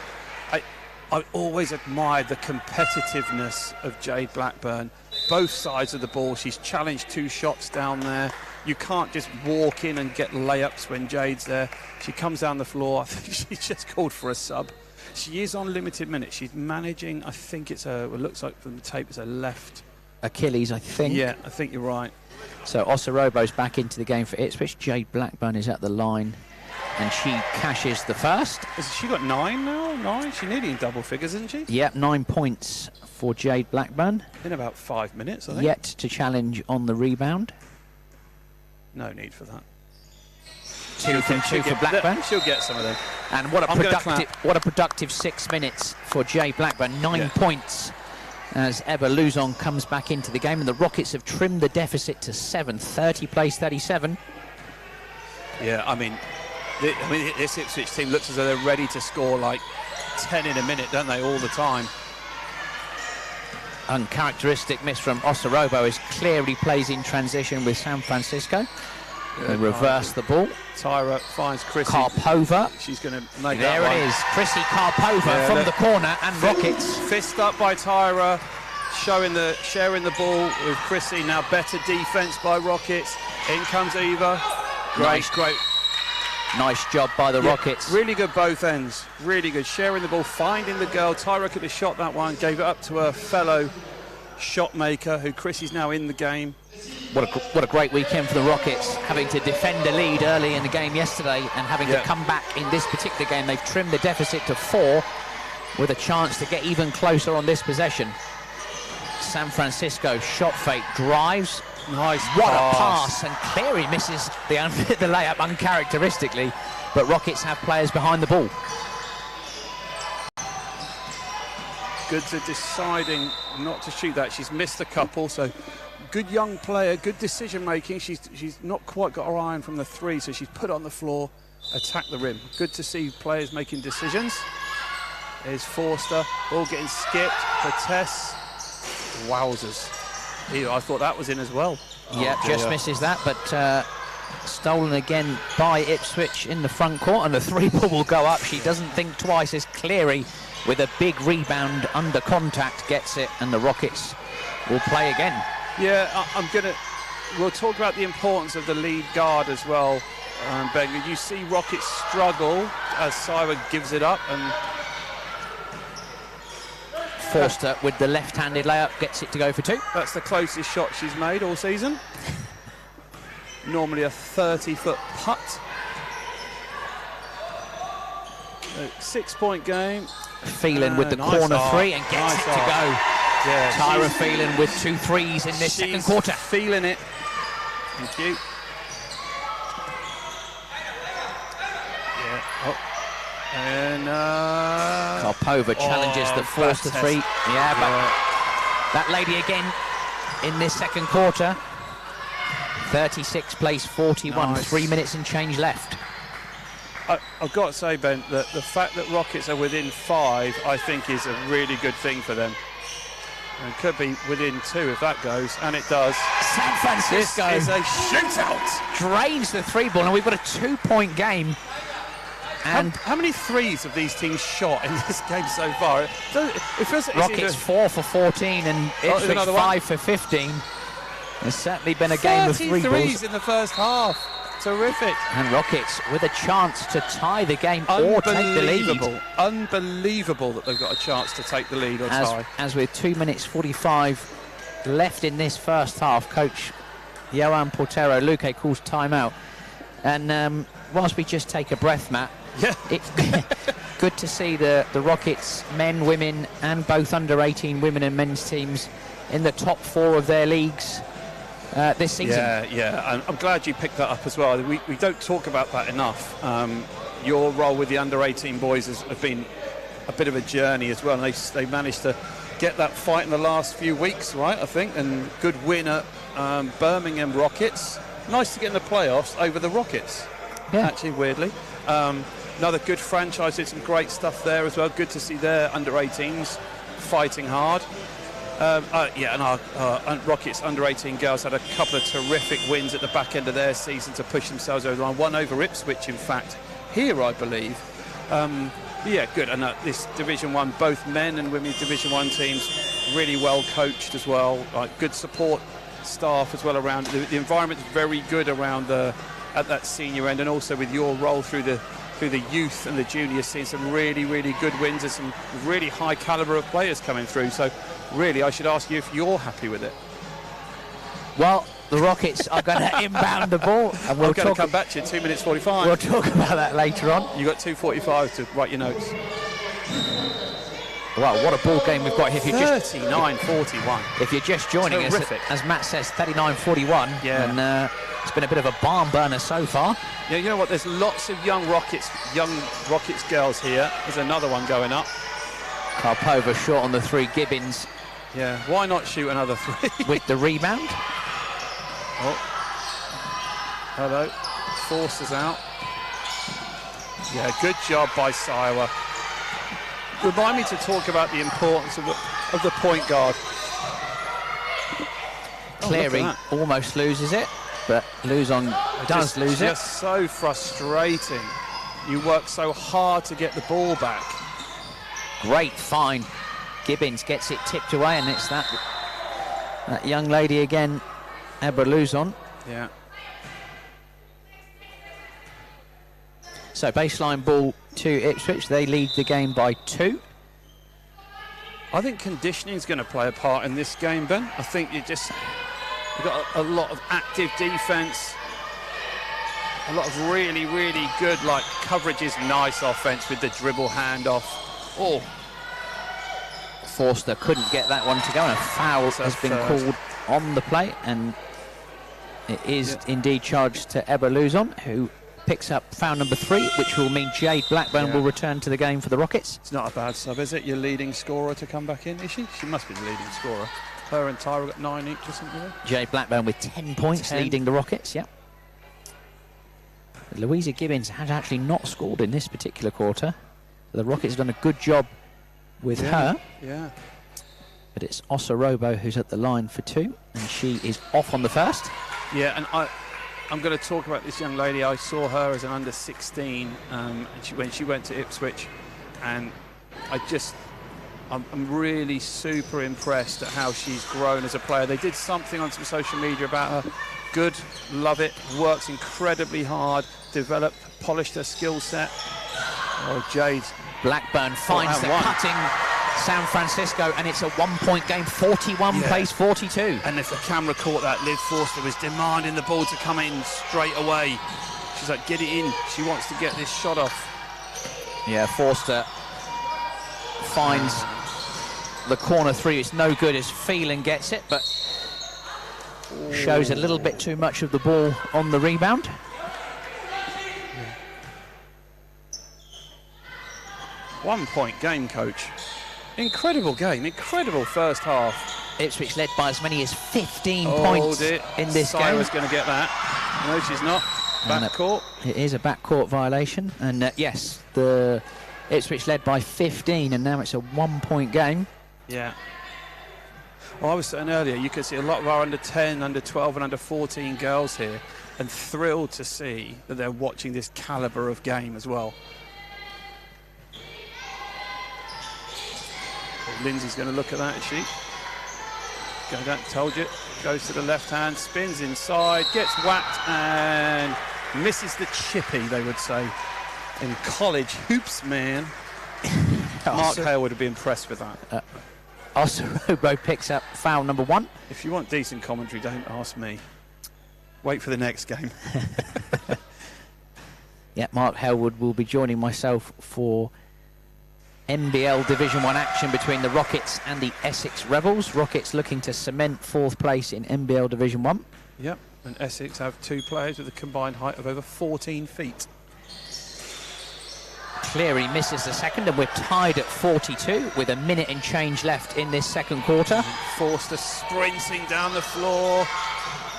I always admired the competitiveness of Jade Blackburn. Both sides of the ball. She's challenged 2 shots down there. You can't just walk in and get layups when Jade's there. She comes down the floor. I think she's just called for a sub. She is on limited minutes. She's managing, I think it's it looks like from the tape, it's a left Achilles, I think. Yeah, I think you're right. So Osorobo's back into the game for Ipswich. Jade Blackburn is at the line, and she cashes the first. Has she got 9 now? 9? She's nearly in double figures, isn't she? Yep, 9 points for Jade Blackburn. In about 5 minutes, I think. Yet to challenge on the rebound. No need for that. 2 from 2 for Blackburn. She'll get some of them. And what a productive 6 minutes for Jade Blackburn. 9 points as Eva Luzon comes back into the game, and the Rockets have trimmed the deficit to 7, 30 plays 37. Yeah, I mean, this Ipswich team looks as though they're ready to score like 10 in a minute, don't they, all the time? Uncharacteristic miss from Osorobo as clearly plays in transition with San Francisco. They reverse the ball. Tyra finds Chrissy. Karpova. She's going to make there that it is. Chrissy Karpova from the corner, and Rockets. Fist up by Tyra, sharing the ball with Chrissy. Now better defence by Rockets. In comes Eva. Great. Nice job by the Rockets. Really good both ends. Really good. Sharing the ball, finding the girl. Tyra could have shot that one, gave it up to her fellow shot maker, who Chrissy's now in the game. What a great weekend for the Rockets, having to defend a lead early in the game yesterday and having to come back in this particular game. They've trimmed the deficit to 4 with a chance to get even closer on this possession. San Francisco shot fake, drives. Nice What a pass, and Cleary misses the layup uncharacteristically, but Rockets have players behind the ball. Good to deciding not to shoot that. She's missed a couple, so good young player, good decision making. She's not quite got her eye on from the 3, so she's put on the floor, attack the rim. Good to see players making decisions. There's Forster, ball getting skipped, protests. Wowzers. I thought that was in as well. Yeah, just misses that, but stolen again by Ipswich in the front court, and the 3 ball will go up. She doesn't think twice as Cleary, with a big rebound under contact, gets it, and the Rockets will play again. Yeah, we'll talk about the importance of the lead guard as well, Ben. You see Rockets struggle as Syra gives it up, and Forster with the left-handed layup gets it to go for 2. That's the closest shot she's made all season. Normally a 30-foot putt. 6-point game. Phelan with the corner 3 and gets it to go. Yeah, Tyra Phelan with 2 threes in this second quarter. Feeling it. Thank you. Yeah. Oh. And Karpova challenges the Forster 3. Yeah, but that lady again in this second quarter. 36 plays 41. Nice. 3 minutes and change left. I've got to say, Ben, that the fact that Rockets are within 5, I think, is a really good thing for them. And could be within 2 if that goes, and it does. San Francisco is a shootout. Drains the 3 ball, and we've got a 2-point game. And how many threes have these teams shot in this game so far? It feels like Rockets 4 for 14 and Ipswich 5 for 15. There's certainly been a game of 3 threes in the first half. Terrific. And Rockets with a chance to tie the game or take the lead. Unbelievable that they've got a chance to take the lead or tie. As with 2 minutes 45 left in this first half, Coach Johan Portero Luque calls timeout. And whilst we just take a breath, Matt, it's good to see the Rockets men, women, and both under-18 women and men's teams in the top 4 of their leagues this season. Yeah, I'm glad you picked that up as well. We don't talk about that enough. Your role with the under-18 boys has been a bit of a journey as well, and they managed to get that fight in the last few weeks, right, I think, and good win at Birmingham Rockets. Nice to get in the playoffs over the Rockets, actually, weirdly. Another good franchise, did some great stuff there as well. Good to see their under-18s fighting hard. And our Rockets under-18 girls had a couple of terrific wins at the back end of their season to push themselves over the line. One over Ipswich, in fact, here, I believe. Good. And this Division 1, both men and women's Division 1 teams, really well coached as well. Good support staff as well around. The environment's very good around at that senior end, and also with your role through the youth and the junior scene, some really, really good wins and some really high caliber of players coming through. So really, I should ask you if you're happy with it. Well, the Rockets are going to inbound the ball, and we're going to come back to you in 2 minutes 45. We'll talk about that later on. You've got 2:45 to write your notes. Wow, what a ball game we've got here. 39-41. If you're just joining us, as Matt says, 39-41. Yeah. And it's been a bit of a barn burner so far. Yeah, you know what? There's lots of young Rockets girls here. There's another one going up. Karpova short on the 3. Gibbons Yeah, why not shoot another 3? with the rebound. Oh, hello. Forster's out. Yeah, good job by Siwa. Remind me to talk about the importance of the point guard. Cleary almost loses it, but Luzon does lose it. Just so frustrating. You work so hard to get the ball back. Great find. Gibbons gets it tipped away, and it's that young lady again, Ebra Luzon. Yeah. So baseline ball to Ipswich. They lead the game by 2. I think conditioning is going to play a part in this game, Ben. I think you've got a lot of active defence, a lot of really, really good, like, coverage is nice offence with the dribble handoff. Oh, Forster couldn't get that one to go, and a foul has been called on the play, and it is indeed charged to Ebra Luzon, who picks up foul number 3, which will mean Jade Blackburn will return to the game for the Rockets. It's not a bad sub, is it? Your leading scorer to come back in, is she? She must be the leading scorer. Her and Tyra got 9 each or something. Jade Blackburn with 10 points, leading the Rockets, yeah. Louisa Gibbons had actually not scored in this particular quarter. The Rockets have done a good job with her. Yeah. But it's Osorobo who's at the line for 2, and she is off on the first. Yeah, and I'm going to talk about this young lady. I saw her as an under 16 when she went to Ipswich, and I'm really super impressed at how she's grown as a player. They did something on some social media about her. Good, love it, works incredibly hard, developed, polished her skill set. Oh, Jade. Blackburn finds the cutting San Francisco, and it's a 1-point game. 41 plays 42. And if the camera caught that, Liv Forster was demanding the ball to come in straight away. She's like, get it in. She wants to get this shot off. Yeah, Forster finds the corner 3. It's no good as Phelan gets it, but shows a little bit too much of the ball on the rebound. Yeah. 1-point game, coach. Incredible game, incredible first half. Ipswich led by as many as 15 points in this game. Siwa's going to get that. No, she's not. Backcourt. It is a backcourt violation. And yes, the Ipswich led by 15, and now it's a 1-point game. Yeah. Well, I was saying earlier, you could see a lot of our under 10, under 12 and under 14 girls here, and thrilled to see that they're watching this calibre of game as well. Lindsay's going to look at that, is she? Go down, told you. Goes to the left hand, spins inside, gets whacked and misses the chippy, they would say, in college hoops, man. Mark Hale would have been impressed with that. Osorobo picks up foul number 1. If you want decent commentary, don't ask me. Wait for the next game. Yeah, Mark Halewood will be joining myself for NBL Division 1 action between the Rockets and the Essex Rebels. Rockets looking to cement 4th place in NBL Division 1. Yep, and Essex have 2 players with a combined height of over 14 feet. Cleary misses the second, and we're tied at 42 with a minute and change left in this second quarter. Forster sprinting down the floor.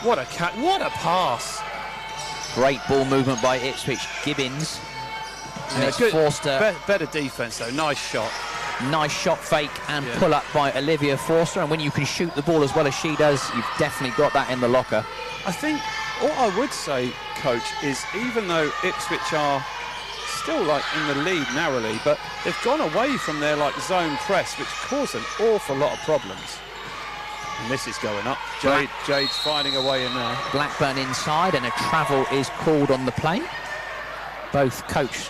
What a pass. Great ball movement by Ipswich. Gibbons. And it's good. Forster. Better defence though, nice shot. Nice shot fake and pull up by Olivia Forster, and when you can shoot the ball as well as she does, you've definitely got that in the locker. I think all I would say, coach, is even though Ipswich are still like in the lead narrowly, but they've gone away from their like zone press, which caused an awful lot of problems. And this is going up. Jade's finding a way in there. Blackburn inside, and a travel is called on the play. Both Coach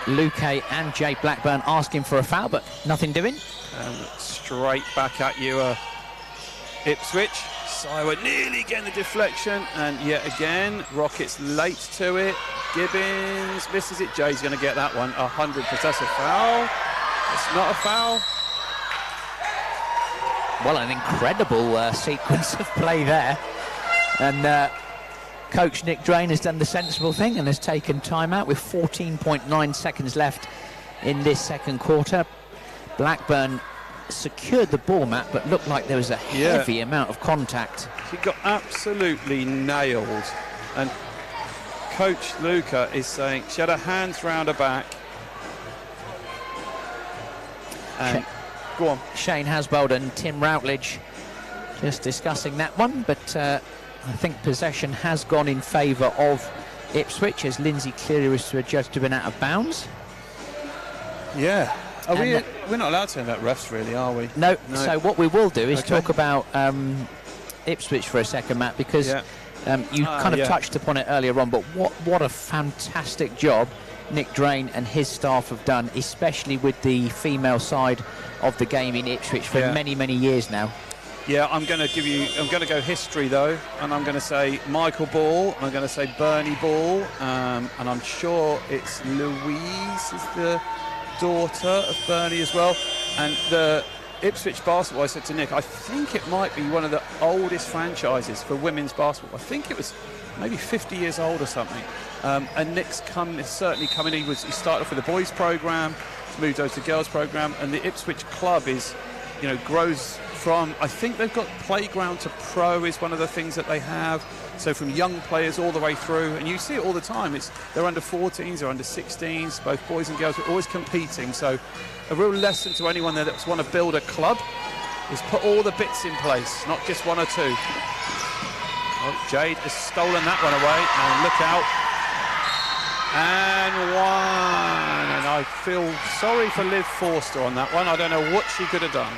Luque and Jade Blackburn asking for a foul, but nothing doing. And straight back at you, Ipswich. Siwa nearly getting the deflection, and yet again, Rockets late to it. Gibbons misses it. Jay's going to get that one. 100%. That's a foul. It's not a foul. Well, an incredible sequence of play there. And Coach Nick Drain has done the sensible thing and has taken time out with 14.9 seconds left in this second quarter. Blackburn secured the ball, Matt, but looked like there was a heavy amount of contact. She got absolutely nailed, and Coach Luca is saying she had her hands round her back. And go on. Shane Hasbold and Tim Routledge just discussing that one, but I think possession has gone in favour of Ipswich as Lindsay Cleary was adjudged to have been out of bounds. Yeah. We're not allowed to say about refs, really, are we? No. So what we will do is talk about Ipswich for a second, Matt, because you kind of touched upon it earlier on, but what a fantastic job Nick Drain and his staff have done, especially with the female side of the game in Ipswich for many, many years now. Yeah, I'm going to go history though, and I'm going to say Michael Ball, I'm going to say Bernie Ball, and I'm sure it's Louise is the daughter of Bernie as well. And the Ipswich basketball, I said to Nick, I think it might be one of the oldest franchises for women's basketball. I think it was maybe 50 years old or something. And Nick's certainly come in. He started off with the boys program, moved over to the girls program, and the Ipswich club is, grows from, I think they've got playground to pro is one of the things that they have. So from young players all the way through, and you see it all the time. They're under 14s, they're under 16s, both boys and girls. We're always competing. So a real lesson to anyone there that want to build a club is put all the bits in place, not just one or two. Oh, Jade has stolen that one away, and look out. And one, and I feel sorry for Liv Forster on that one. I don't know what she could have done,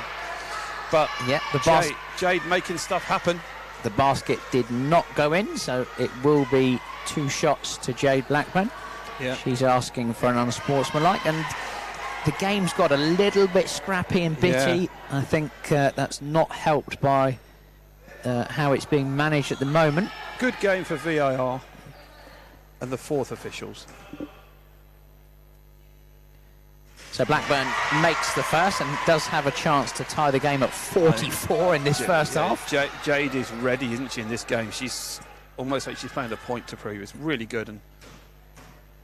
but yeah, Jade making stuff happen. The basket did not go in, so it will be 2 shots to Jade Blackburn. Yeah, she's asking for an unsportsmanlike, and the game's got a little bit scrappy and bitty. Yeah. I think that's not helped by how it's being managed at the moment. Good game for VAR and the 4th officials. So Blackburn makes the first and does have a chance to tie the game at 44 in this first half. Jade is ready, isn't she, in this game? She's almost like she's playing the point to prove. It's really good, and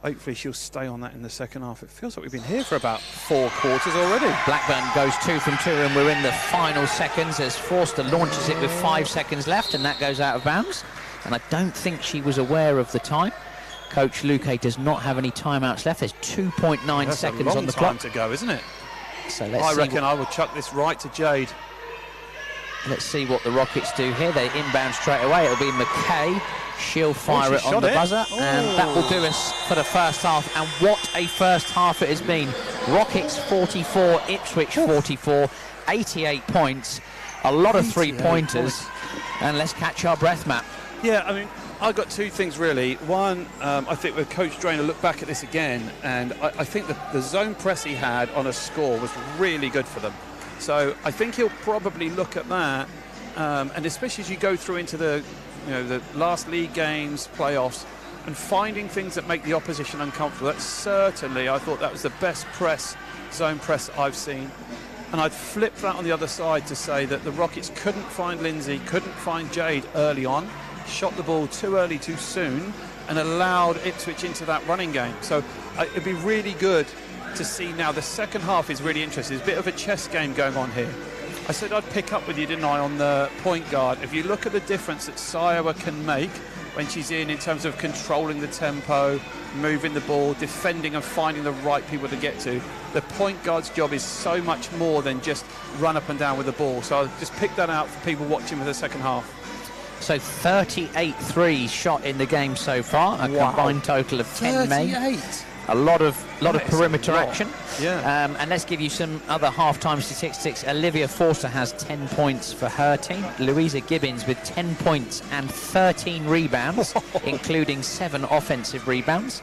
hopefully she'll stay on that in the second half. It feels like we've been here for about 4 quarters already. Blackburn goes 2 from 2, and we're in the final seconds as Forster launches it with 5 seconds left, and that goes out of bounds. And I don't think she was aware of the time. Coach Luque does not have any timeouts left. There's 2.9 seconds on the clock. That's a long time to go, isn't it? So I reckon I would chuck this right to Jade. Let's see what the Rockets do here. They inbound straight away. It'll be McKay. She'll fire it on the buzzer, and that will do us for the first half. And what a first half it has been. Rockets 44, Ipswich 44, 88 points, a lot of 3-pointers. And let's catch our breath, Matt. Yeah, I mean, I got 2 things really. One, I think with Coach Drainer look back at this again, and I think the zone press he had on a score was really good for them. So I think he'll probably look at that, and especially as you go through into the last league games, playoffs, and finding things that make the opposition uncomfortable. That's certainly, I thought that was the best zone press I've seen. And I'd flip that on the other side to say that the Rockets couldn't find Lindsay, couldn't find Jade early on, shot the ball too early, too soon, and allowed Ipswich into that running game. So it'd be really good to see now. The second half is really interesting. There's a bit of a chess game going on here. I said I'd pick up with you, didn't I, on the point guard. If you look at the difference that Siowa can make when she's in terms of controlling the tempo, moving the ball, defending and finding the right people to get to, the point guard's job is so much more than just run up and down with the ball. So I'll just pick that out for people watching for the second half. So 38 threes shot in the game so far, a combined total of 10 made. A lot of perimeter action. Yeah. And let's give you some other half-time statistics. Olivia Forster has 10 points for her team. Louisa Gibbons with 10 points and 13 rebounds, including 7 offensive rebounds.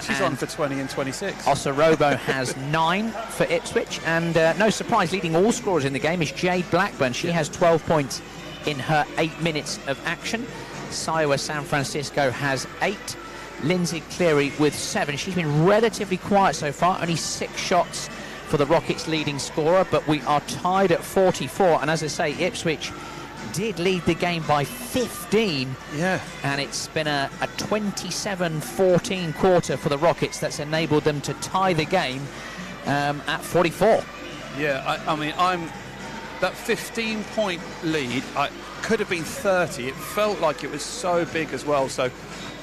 She's on for 20 and 26. Osorobo has 9 for Ipswich. And no surprise, leading all scorers in the game is Jade Blackburn. She has 12 points in her 8 minutes of action. Siowa San Francisco has 8. Lindsay Cleary with 7. She's been relatively quiet so far, only 6 shots for the Rockets' leading scorer, but we are tied at 44. And as I say, Ipswich did lead the game by 15. Yeah. And it's been a 27-14 quarter for the Rockets that's enabled them to tie the game at 44. Yeah, I mean, that 15-point lead. I could have been 30. It felt like it was so big as well. So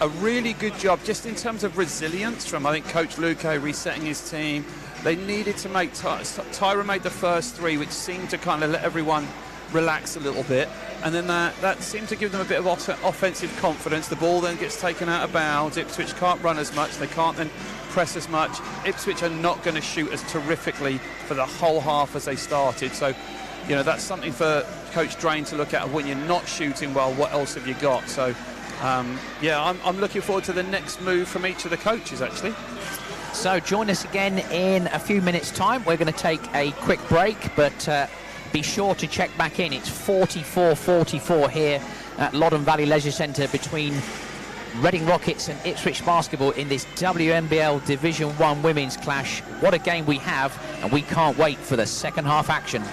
a really good job just in terms of resilience from, I think, Coach Luque resetting his team. They needed to make Tyra made the first three, which seemed to kind of let everyone relax a little bit, and then that seemed to give them a bit of offensive confidence. The ball then gets taken out of bounds. Ipswich can't run as much. They can't then press as much. Ipswich are not going to shoot as terrifically for the whole half as they started. So, you know, that's something for Coach Drain to look at. When you're not shooting well, what else have you got? So, yeah, I'm looking forward to the next move from each of the coaches, actually. So join us again in a few minutes' time. We're going to take a quick break, but be sure to check back in. It's 44-44 here at Loddon Valley Leisure Centre between Reading Rockets and Ipswich Basketball in this WNBL Division 1 women's clash. What a game we have, and we can't wait for the second half action.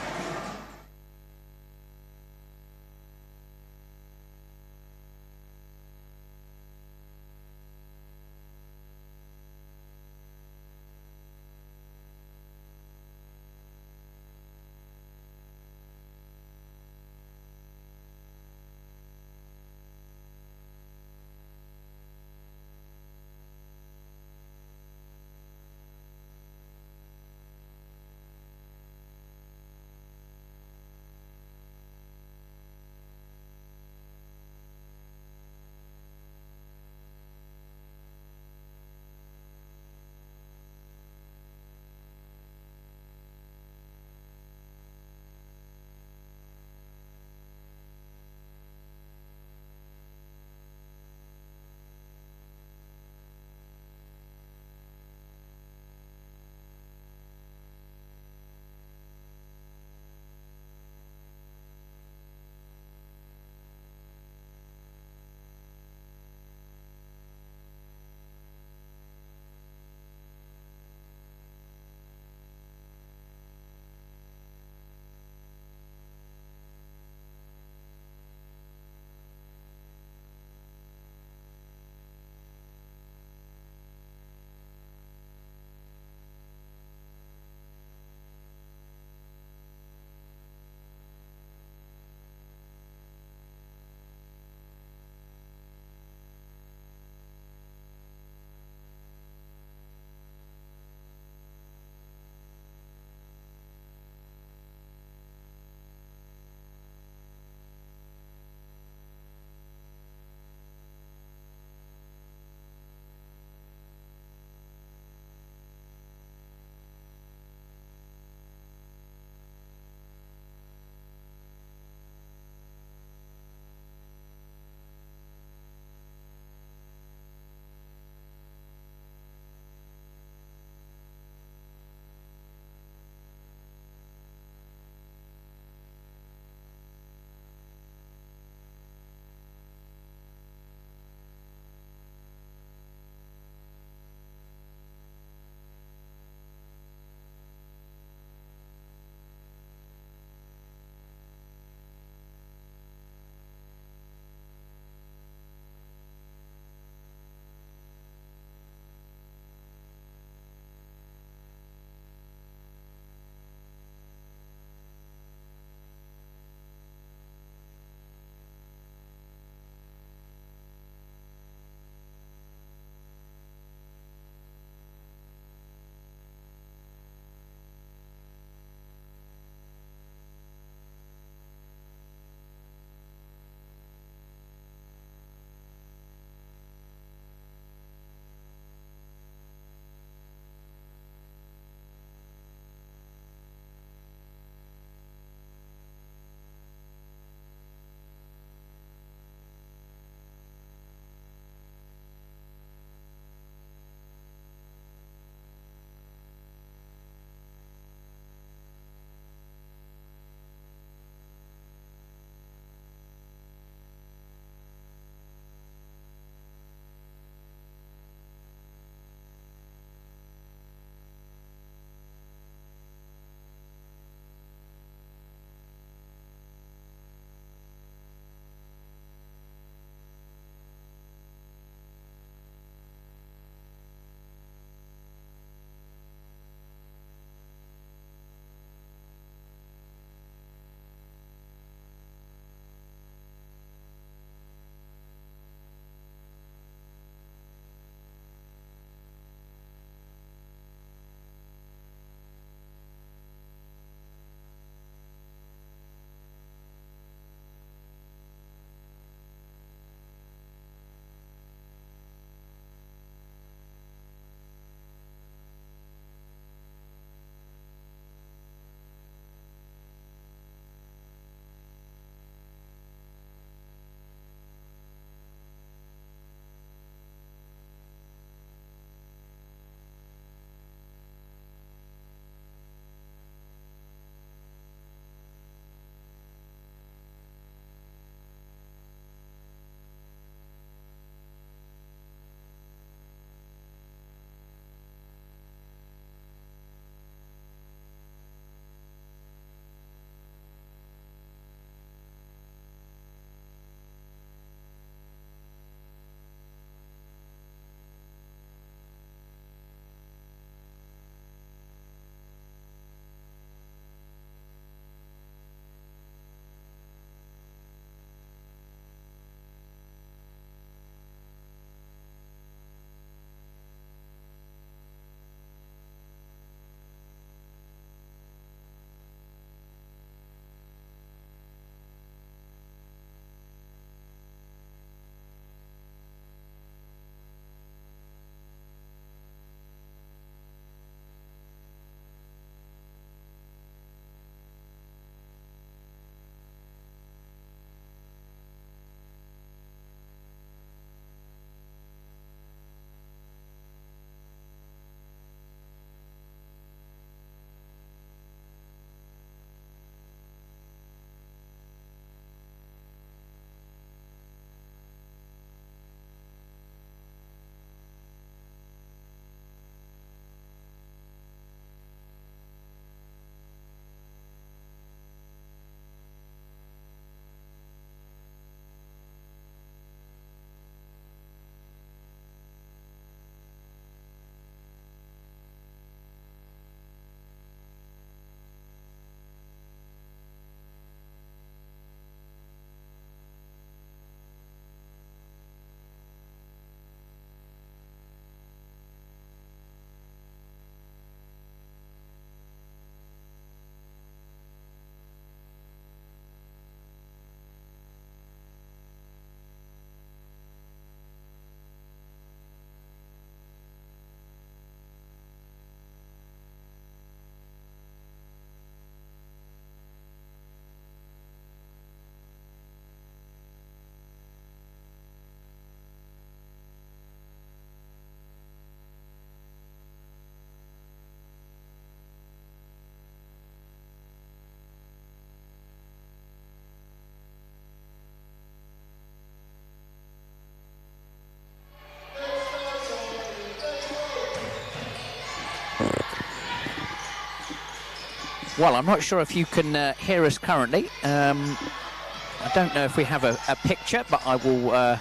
Well, I'm not sure if you can hear us currently. I don't know if we have a picture, but I will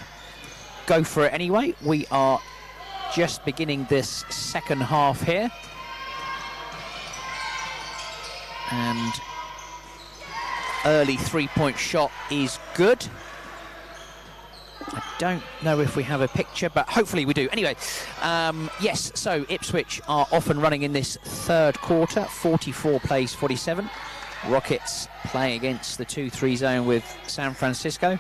go for it anyway. We are just beginning this second half here. And early three-point shot is good. I don't know if we have a picture, but hopefully we do. Anyway, yes, so Ipswich are off and running in this third quarter, 44 plays 47. Rockets playing against the 2-3 zone with San Francisco.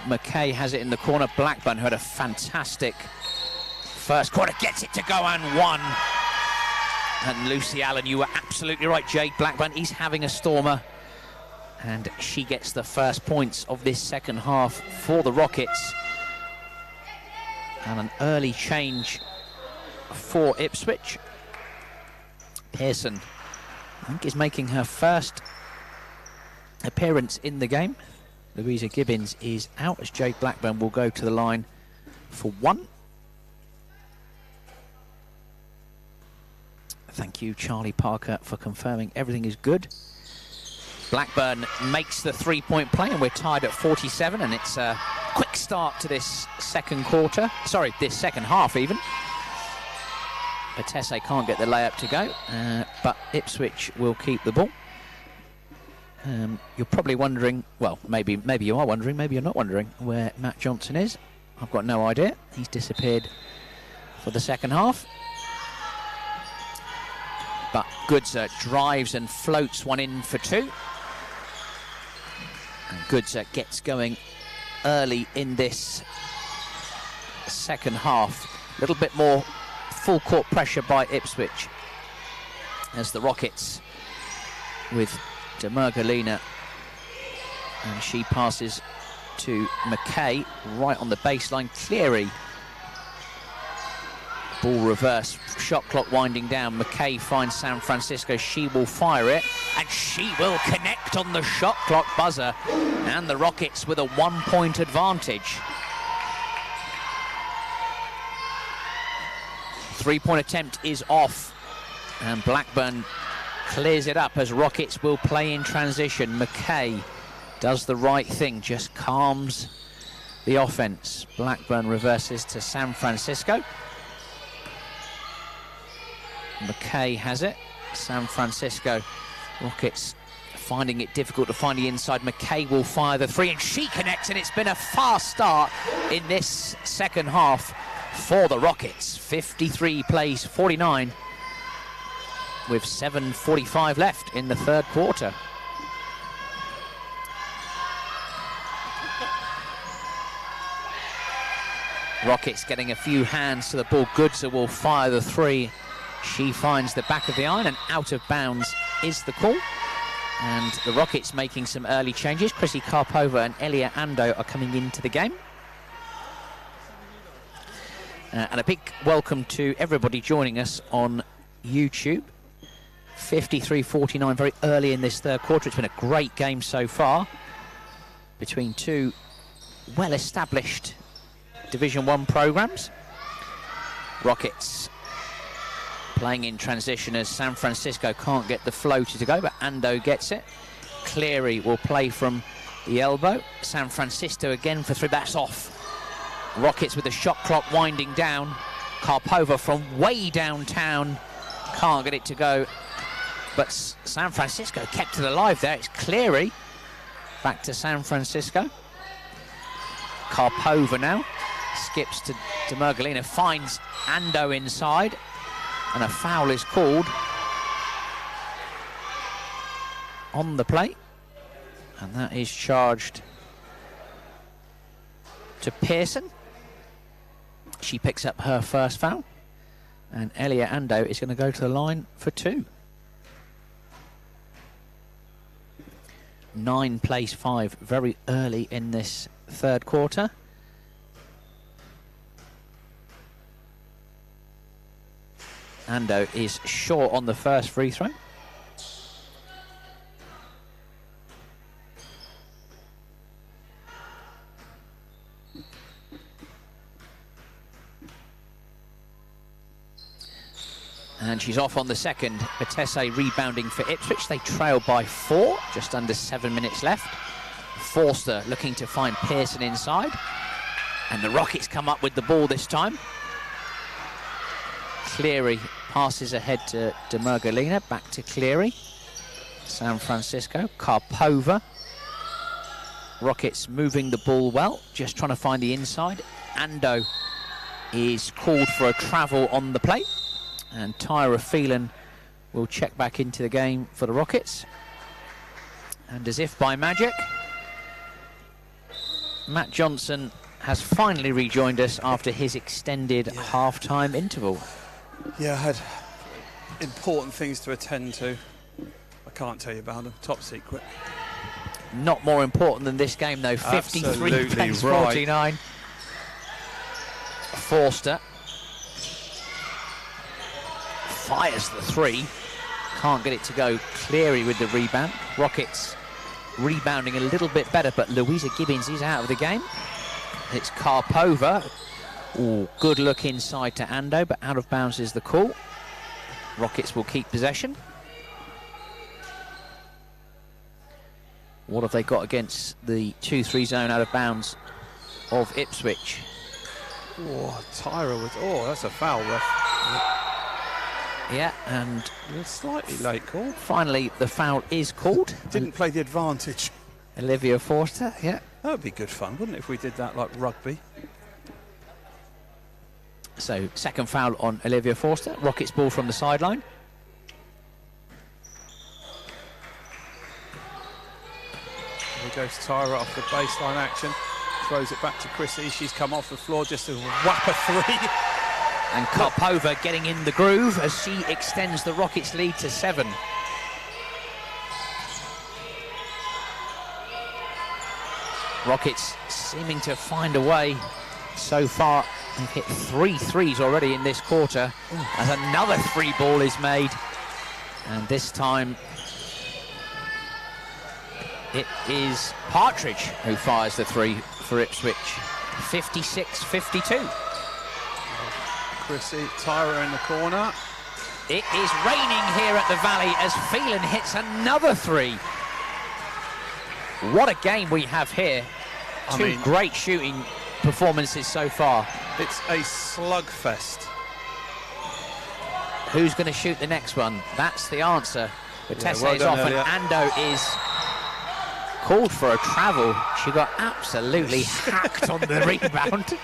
McKay has it in the corner. Blackburn, who had a fantastic first quarter, gets it to go and one. And Lucy Allen, you were absolutely right, Jade Blackburn, he's having a stormer. And she gets the first points of this second half for the Rockets. And an early change for Ipswich. Pearson, I think, is making her first appearance in the game. Louisa Gibbons is out as Jade Blackburn will go to the line for one. Thank you, Charlie Parker, for confirming everything is good. Blackburn makes the three-point play, and we're tied at 47, and it's a quick start to this second quarter. Sorry, this second half even. Batesse can't get the layup to go, but Ipswich will keep the ball. You're probably wondering, well, maybe you are wondering, maybe you're not wondering where Matt Johnson is. I've got no idea. He's disappeared for the second half. But Goodser drives and floats one in for two. And Goodser gets going early in this second half. A little bit more full court pressure by Ipswich as the Rockets with Demergalina, and she passes to McKay right on the baseline. Cleary, ball reverse, shot clock winding down. McKay finds San Francisco, she will fire it, and she will connect on the shot clock buzzer, and the Rockets with a 1-point advantage. Three-point attempt is off, and Blackburn clears it up as Rockets will play in transition. McKay does the right thing, just calms the offense. Blackburn reverses to San Francisco. McKay has it. San Francisco Rockets finding it difficult to find the inside. McKay will fire the three, and she connects, and it's been a fast start in this second half for the Rockets. 53 plays 49 with 7:45 left in the third quarter. Rockets getting a few hands to the ball. Goodser will fire the three. She finds the back of the iron, and out of bounds is the call. And the Rockets making some early changes. Chrissy Karpova and Elia Ando are coming into the game. And a big welcome to everybody joining us on YouTube. 53-49, very early in this third quarter. It's been a great game so far between two well-established Division 1 programs. Rockets playing in transition as San Francisco can't get the floater to go, but Ando gets it. Cleary will play from the elbow. San Francisco again for three, that's off. Rockets with the shot clock winding down. Karpova from way downtown can't get it to go, but San Francisco kept it alive there. It's Cleary back to San Francisco. Karpova now skips to Demergalina, finds Ando inside, and a foul is called on the play, and that is charged to Pearson. She picks up her first foul, and Elia Ando is going to go to the line for two. 9 plays 5 very early in this third quarter. Ando is short on the first free throw. And she's off on the second. Vitesse rebounding for Ipswich. They trail by 4, just under 7 minutes left. Forster looking to find Pearson inside. And the Rockets come up with the ball this time. Cleary passes ahead to Demergolina. Back to Cleary. San Francisco. Karpova. Rockets moving the ball well. Just trying to find the inside. Ando is called for a travel on the play. And Tyra Phelan will check back into the game for the Rockets. And as if by magic, Matt Johnson has finally rejoined us after his extended half-time interval. Yeah, I had important things to attend to. I can't tell you about them. Top secret. Not more important than this game, though. 53 against 49. Forster fires the 3. Can't get it to go. Cleary with the rebound. Rockets rebounding a little bit better, but Louisa Gibbons is out of the game. It's Karpova. Ooh, good look inside to Ando, but out of bounds is the call. Rockets will keep possession. What have they got against the 2-3 zone out of bounds of Ipswich? Oh, Tyra was... Oh, that's a foul, ref. Yeah, and... It's slightly late call. Finally, the foul is called. Didn't play the advantage. Olivia Forster, yeah. That would be good fun, wouldn't it, if we did that like rugby? So, second foul on Olivia Forster. Rockets ball from the sideline. Here goes Tyra off the baseline action. Throws it back to Chrissy. She's come off the floor just to whap a 3. And Karpova getting in the groove as she extends the Rockets' lead to 7. Rockets seeming to find a way so far. They've hit 3 threes already in this quarter as another 3 ball is made. And this time it is Partridge who fires the 3 for Ipswich. 56-52. Chrissy, Tyra in the corner. It is raining here at the Valley as Phelan hits another 3. What a game we have here. I mean, great shooting performances so far. It's a slugfest. Who's going to shoot the next one? That's the answer. Vitesse is off and Ando is called for a travel. She got absolutely hacked on the rebound.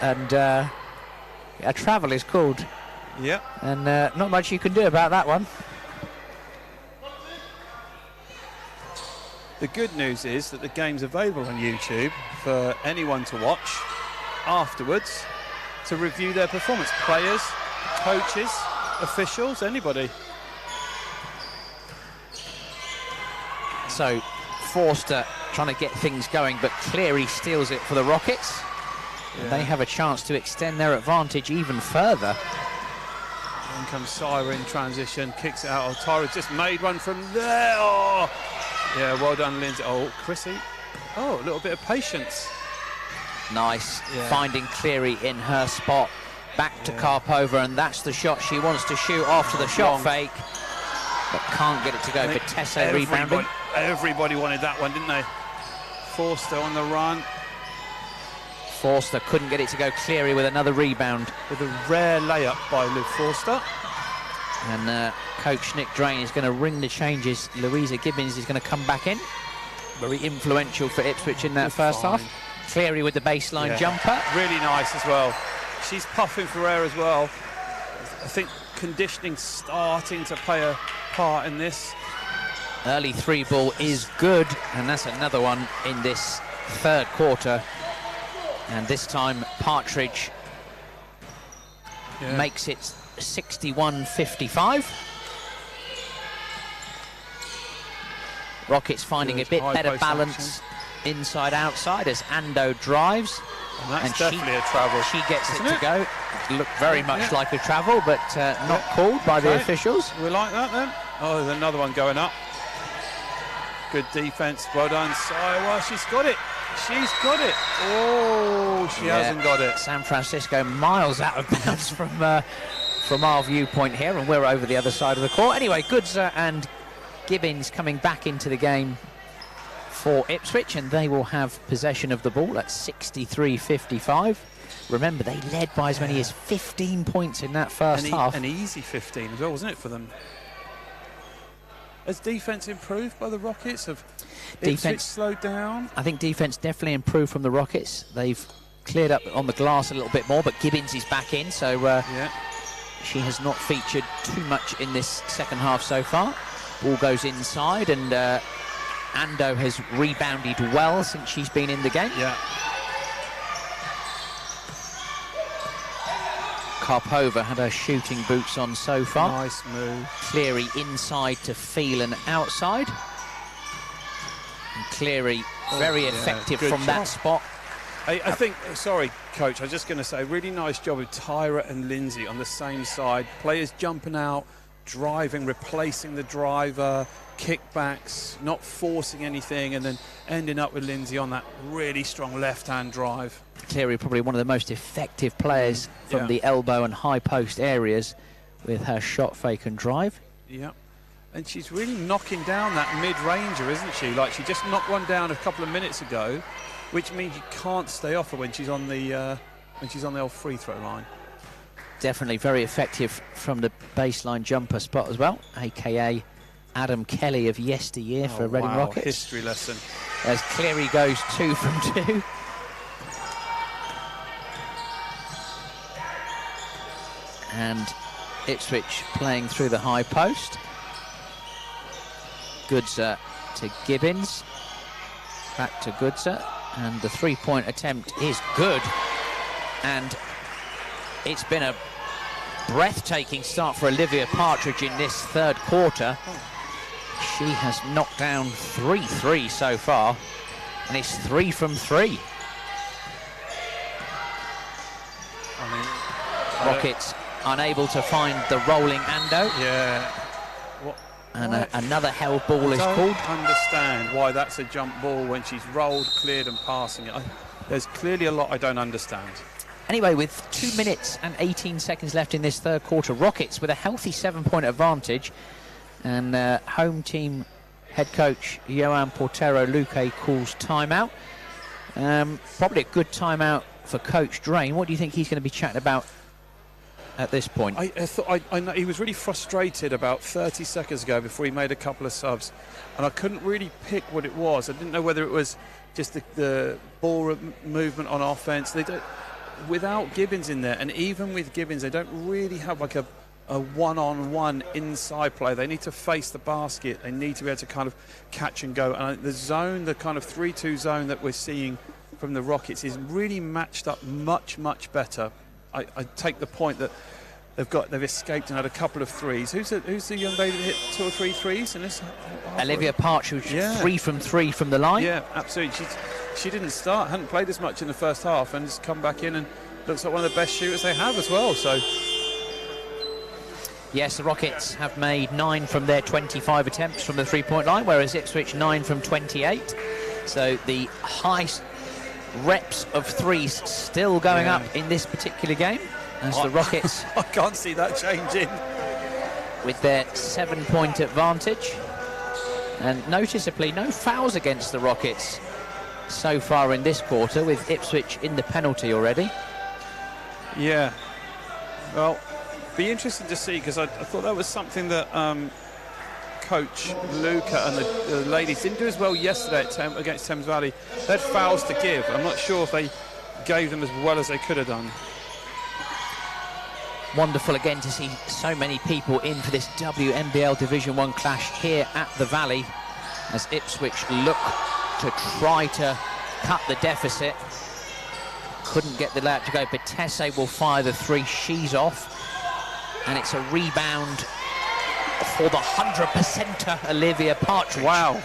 And a travel is called. Yep. And not much you can do about that one. The good news is that the game's available on YouTube for anyone to watch afterwards to review their performance. Players, coaches, officials, anybody. So Forster trying to get things going, but Cleary steals it for the Rockets. Yeah. They have a chance to extend their advantage even further. In comes Tyra in transition, kicks it out. Oh, Tyra just made one from there. Oh. Yeah, well done, Lindsay. Oh, Chrissy. Oh, a little bit of patience. Nice, finding Cleary in her spot. Back to Karpova, and that's the shot she wants to shoot after the shot fake. But can't get it to go. Vitesse rebounding. Everybody wanted that one, didn't they? Forster on the run. Forster couldn't get it to go. Cleary with another rebound. With a rare layup by Liv Forster. And coach Nick Drain is going to ring the changes. Louisa Gibbons is going to come back in. Very influential for Ipswich in that first half. Cleary with the baseline jumper. Really nice as well. She's puffing for air as well. I think conditioning starting to play a part in this. Early 3 ball is good, and that's another one in this third quarter. And this time Partridge makes it 61-55. Rockets finding a bit better balance inside outside as Ando drives. And that's definitely a travel. She gets it to go. Looked very much like a travel, but not called by the officials. We like that then. Oh, there's another one going up. Good defense. Well done, Well, she's got it. She's got it. Oh, she hasn't got it. San Francisco miles out of bounds from our viewpoint here, and we're over the other side of the court. Anyway, Goodser and Gibbons coming back into the game for Ipswich, and they will have possession of the ball at 63-55. Remember, they led by as many as 15 points in that first half. An easy 15 as well, wasn't it, for them? Has defence improved by the Rockets? Have Ipswich slowed down? I think defence definitely improved from the Rockets. They've cleared up on the glass a little bit more, but Gibbons is back in, so she has not featured too much in this second half so far. Ball goes inside, and Ando has rebounded well since she's been in the game. Yeah. Karpova had her shooting boots on so far. Nice move. Cleary inside to Phelan outside. And Cleary very effective from that spot. I think, sorry, Coach, I was just going to say, really nice job with Tyra and Lindsay on the same side. Players jumping out, driving, replacing the driver, kickbacks, not forcing anything, and then ending up with Lindsay on that really strong left-hand drive. Cleary probably one of the most effective players from the elbow and high post areas with her shot, fake and drive. Yeah, and she's really knocking down that mid-ranger, isn't she? Like, she just knocked one down a couple of minutes ago, which means you can't stay off her when she's on the old free throw line. Definitely very effective from the baseline jumper spot as well, aka Adam Kelly of yesteryear for Reading Rockets. History lesson. As Cleary goes 2 from 2. And Ipswich playing through the high post. Goodser to Gibbons. Back to Goodser. And the three-point attempt is good. And it's been a breathtaking start for Olivia Partridge in this third quarter. She has knocked down 3 threes so far. And it's 3 from 3. Rockets unable to find the rolling Ando. Yeah. And another held ball is called. I don't understand why that's a jump ball when she's rolled, cleared and passing it. There's clearly a lot I don't understand. Anyway, with 2 minutes and 18 seconds left in this third quarter, Rockets with a healthy 7-point advantage. And home team head coach Johan Portero Luque calls timeout. Probably a good timeout for Coach Drain. What do you think he's going to be chatting about at this point? I know he was really frustrated about 30 seconds ago before he made a couple of subs, and I couldn't really pick what it was. I didn't know whether it was just the ball movement on offense. They don't, without Gibbons in there, and even with Gibbons, they don't really have like a one-on-one inside play. They need to face the basket. They need to be able to kind of catch and go. And the zone, the kind of 3-2 zone that we're seeing from the Rockets is really matched up much, much better. I take the point that they've escaped and had a couple of threes. Who's the young lady that hit 2 or 3 threes? And this Olivia Partridge, 3 from 3 from the line. Yeah, absolutely. She didn't start, hadn't played as much in the first half, and has come back in and looks like one of the best shooters they have as well. So. Yes, the Rockets have made 9 from their 25 attempts from the three-point line, whereas Ipswich 9 from 28. So the high reps of threes still going up in this particular game, as the Rockets I can't see that changing with their 7-point advantage. And noticeably no fouls against the Rockets so far in this quarter, with Ipswich in the penalty already. Yeah, well, be interesting to see, because I thought that was something that Coach Luca and the ladies didn't do as well yesterday against Thames Valley. They had fouls to give. I'm not sure if they gave them as well as they could have done. Wonderful again to see so many people in for this WNBL Division 1 clash here at the Valley, as Ipswich look to try to cut the deficit. Couldn't get the layup to go, but Tesse will fire the 3. She's off. And it's a rebound for the 100%er Olivia Partridge. Wow.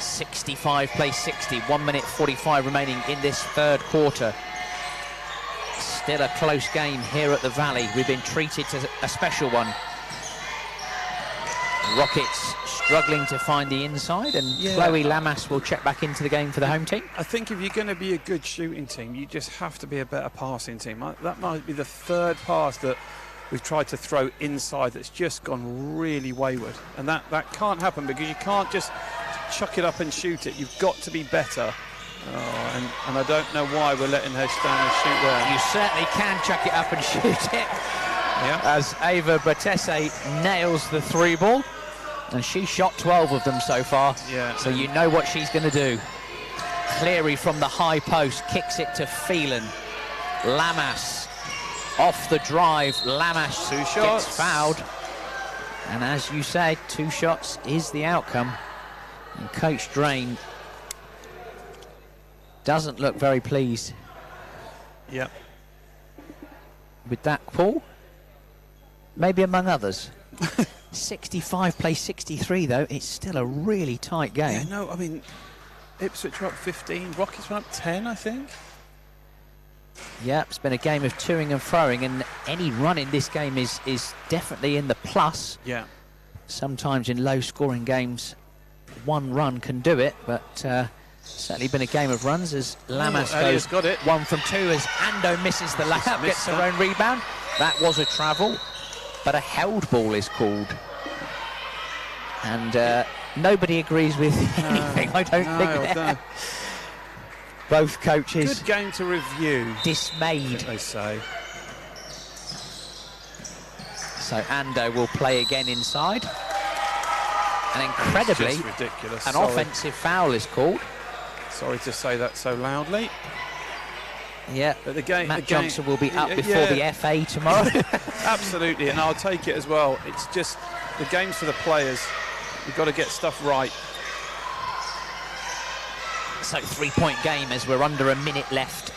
65 plays 60, 1 minute 45 remaining in this third quarter. Still a close game here at the Valley. We've been treated to a special one. Rockets struggling to find the inside, and Chloe Lamas will check back into the game for the home team. I think if you're going to be a good shooting team, you just have to be a better passing team. That might be the third pass that we've tried to throw inside that's just gone really wayward, and that can't happen because you can't just chuck it up and shoot it. You've got to be better. And I don't know why we're letting her stand and shoot there. You certainly can chuck it up and shoot it. Yeah. As Ava Batese nails the 3 ball, and she shot 12 of them so far. Yeah. So you know what she's going to do. Cleary from the high post kicks it to Phelan. Lamas off the drive. Lamas 2 gets shots. fouled. And as you said, 2 shots is the outcome. And Coach Drain doesn't look very pleased. Yeah. With that call, maybe among others. 65 plays 63 though. It's still a really tight game. Yeah, no, I mean, Ipswich were up 15, Rockets were up 10, I think. Yeah, it's been a game of toing and froing, and any run in this game is definitely in the plus. Yeah. Sometimes in low-scoring games, 1 run can do it, but certainly been a game of runs as Lamas goes got it. 1 from 2 as Ando misses the layup, gets her own rebound. That was a travel, but a held ball is called. And nobody agrees with anything, I don't think. No. Both coaches Good game to review, dismayed. they say. So Ando will play again inside. And incredibly, It's just ridiculous. an Sorry. offensive foul is called. Sorry to say that so loudly. Yeah, But the game, Matt Johnson will be up before the FA tomorrow. Absolutely, and I'll take it as well. It's just the game's for the players. You've got to get stuff right. So 3-point game as we're under a minute left.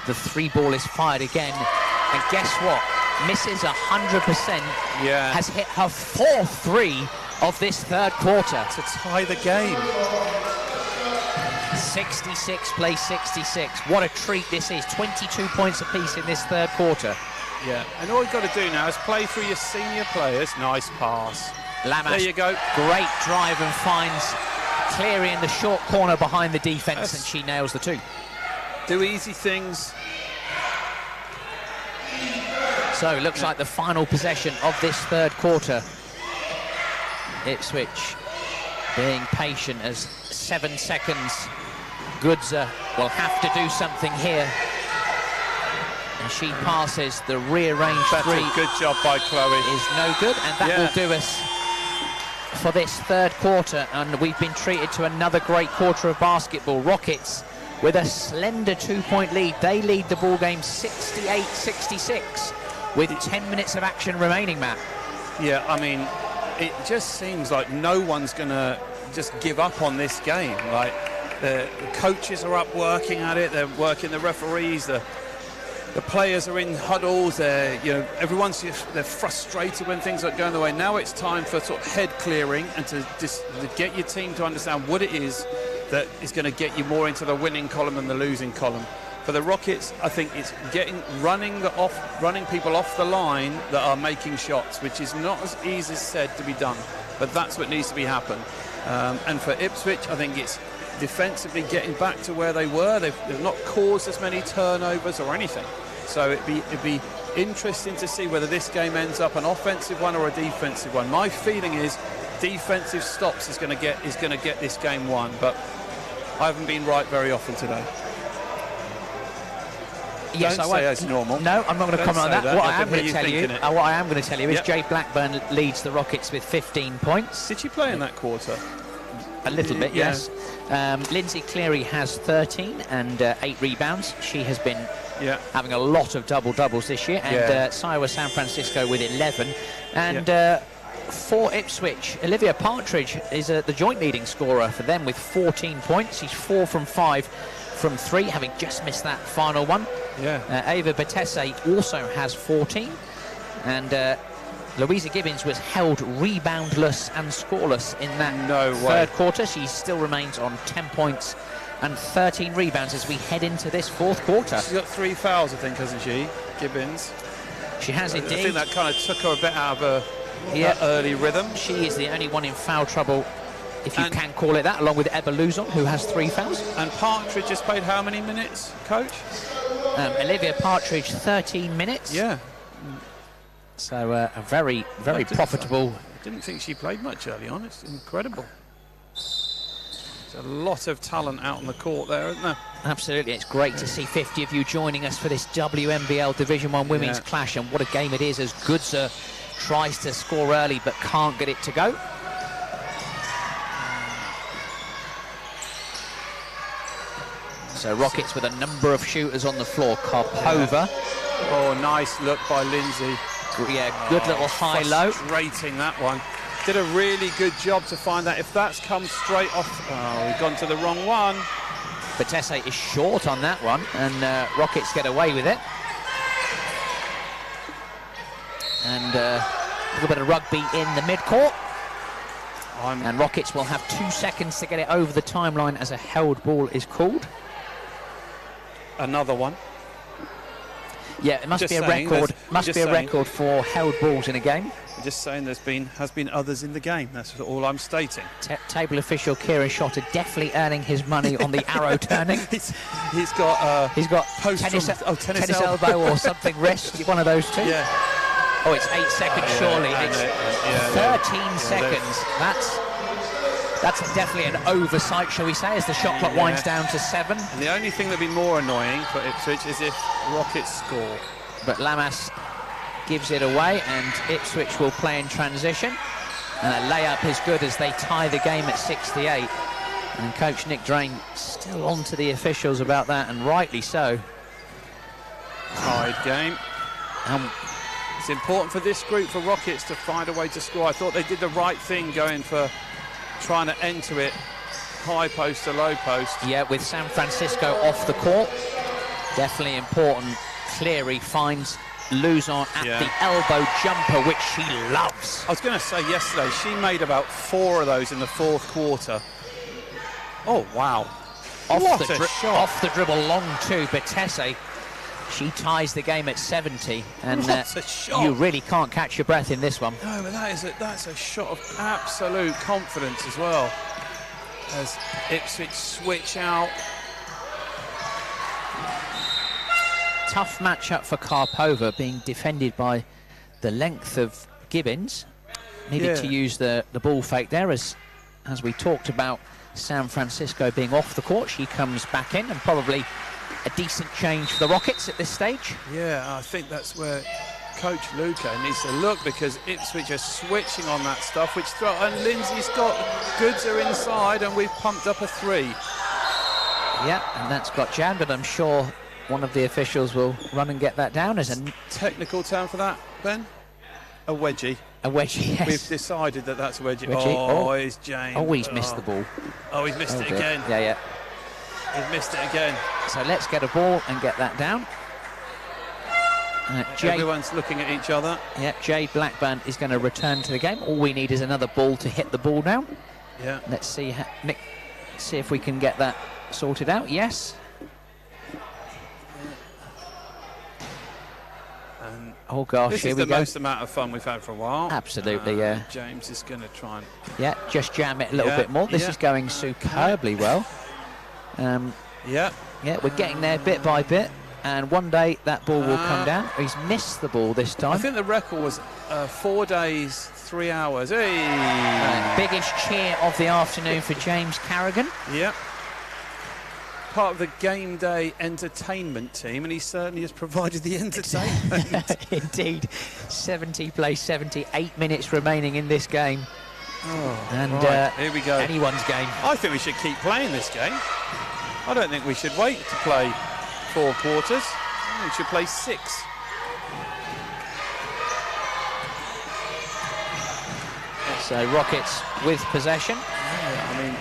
The 3 ball is fired again. And guess what? Misses 100%. Yeah. Has hit her 4th 3 of this 3rd quarter. To tie the game. 66 plays 66. What a treat this is. 22 points apiece in this 3rd quarter. Yeah, and all you've got to do now is play through your senior players. Nice pass. Lamas, There you go. great drive and finds Cleary in the short corner behind the defence, Yes. and she nails the 2. Do easy things. So it looks like the final possession of this 3rd quarter. Ipswich being patient as 7 seconds. Goodser will have to do something here. And she passes the rearranged That's 3. a good job by Chloe. Is no good, and that will do us for this 3rd quarter. And we've been treated to another great quarter of basketball. Rockets with a slender 2-point lead. They lead the ball game 68-66 with 10 minutes of action remaining, Matt. Yeah, I mean, it just seems like no one's going to just give up on this game. Like, the coaches are up working at it. They're working the referees. The players are in huddles. Everyone's they're frustrated when things aren't going their way. Now it's time for sort of head clearing and to get your team to understand what it is that is going to get you more into the winning column than the losing column. For the Rockets, I think it's running people off the line that are making shots, which is not as easy as said to be done, but that's what needs to be happen. And for Ipswich, I think it's defensively getting back to where they were. They've not caused as many turnovers or anything. So it'd be interesting to see whether this game ends up an offensive one or a defensive one. My feeling is defensive stops is going to get this game won, but I haven't been right very often today. Yes, Don't I say won't. as normal. No, I'm not going to Don't comment on say that. that. What I I can am going hear to tell you you, thinking it. what I am going to tell you is Yep. Jade Blackburn leads the Rockets with 15 points. Did she play in that quarter? A little bit, Yeah. yes. Lindsay Cleary has 13 and 8 rebounds. She has been having a lot of double-doubles this year. And Siwa San Francisco with 11. And for Ipswich, Olivia Partridge is the joint leading scorer for them with 14 points. She's 4 from 5 from 3, having just missed that final one. Ava Batese also has 14. And Louisa Gibbons was held reboundless and scoreless in that third quarter. She still remains on 10 points and 13 rebounds as we head into this 4th quarter. She's got 3 fouls, I think, hasn't she, Gibbons? She has indeed. I think that kind of took her a bit out of that early rhythm. She is the only one in foul trouble, if you can call it that, along with Ebba Luzon, who has 3 fouls. And Partridge has played how many minutes, Coach? Olivia Partridge, 13 minutes. Yeah. So a very, very profitable. I didn't think she played much early on. It's incredible. There's a lot of talent out on the court there, isn't there? Absolutely. It's great to see 50 of you joining us for this WNBL Division 1 women's clash, and what a game it is as Goodser tries to score early but can't get it to go. So Rockets with a number of shooters on the floor. Karpova. Oh, nice look by Lindsay. Yeah, good little high-low. Frustrating, that one. Did a really good job to find that. If that's come straight off... Oh, we've gone to the wrong one. Batesse is short on that one, and Rockets get away with it. And a little bit of rugby in the midcourt. And Rockets will have 2 seconds to get it over the timeline as a held ball is called. Another one. Yeah, it must be a record. Must be a record for held balls in a game. I'm just saying has been others in the game. That's all I'm stating. Table official Kieran Shotter definitely earning his money on the arrow turning. he's got tennis elbow or something wrist. One of those two. Yeah. Oh, it's 8 seconds. Surely it's 13 seconds. That's definitely an oversight, shall we say, as the shot clock winds down to 7. And the only thing that'd be more annoying for Ipswich is if Rockets score. But Lamas gives it away, and Ipswich will play in transition. And a layup is good as they tie the game at 68. And Coach Nick Drain still on to the officials about that, and rightly so. Tied game. It's important for this group, for Rockets, to find a way to score. I thought they did the right thing going for trying to enter it high post to low post. Yeah, with San Francisco off the court. Definitely important. Cleary finds Luzon at the elbow jumper, which she loves. I was going to say yesterday, she made about 4 of those in the 4th quarter. Oh, wow. Off the dribble long to Batesse. She ties the game at 70, and you really can't catch your breath in this one. No, but that's a shot of absolute confidence as well, as Ipswich switch out. Tough matchup for Karpova, being defended by the length of Gibbons. Needed to use the ball fake there, as we talked about San Francisco being off the court. She comes back in, and probably a decent change for the Rockets at this stage. Yeah, I think that's where Coach Luca needs to look, because Ipswich are switching on that stuff, and Lindsay's got Goodser inside, and we've pumped up a 3. Yeah, and that's got jammed, but I'm sure one of the officials will run and get that down. As a technical term for that, Ben? A wedgie. A wedgie, yes. We've decided that that's a wedgie. Oh, it's James. Oh, he's missed the ball. Oh, he's missed it again. Yeah. He's missed it again. So let's get a ball and get that down. Everyone's looking at each other. Yeah, Jade Blackburn is going to return to the game. All we need is another ball to hit the ball down. Yeah. Let's see, Nick, see if we can get that sorted out. Yes. And oh gosh, here we go. This is the most amount of fun we've had for a while. Absolutely, yeah. James is going to try and... Yeah, just jam it a little bit more. This is going superbly well. Yeah, we're getting there bit by bit, and one day that ball will come down. He's missed the ball this time. I think the record was 4 days, 3 hours. Hey! Biggest cheer of the afternoon for James Carrigan. Yeah. Part of the game day entertainment team, and he certainly has provided the entertainment. Indeed. 70 plays 78 minutes remaining in this game. Oh, and here we go. Anyone's game. I think we should keep playing this game. I don't think we should wait to play 4 quarters. I think we should play 6. So Rockets with possession. Yeah, I mean,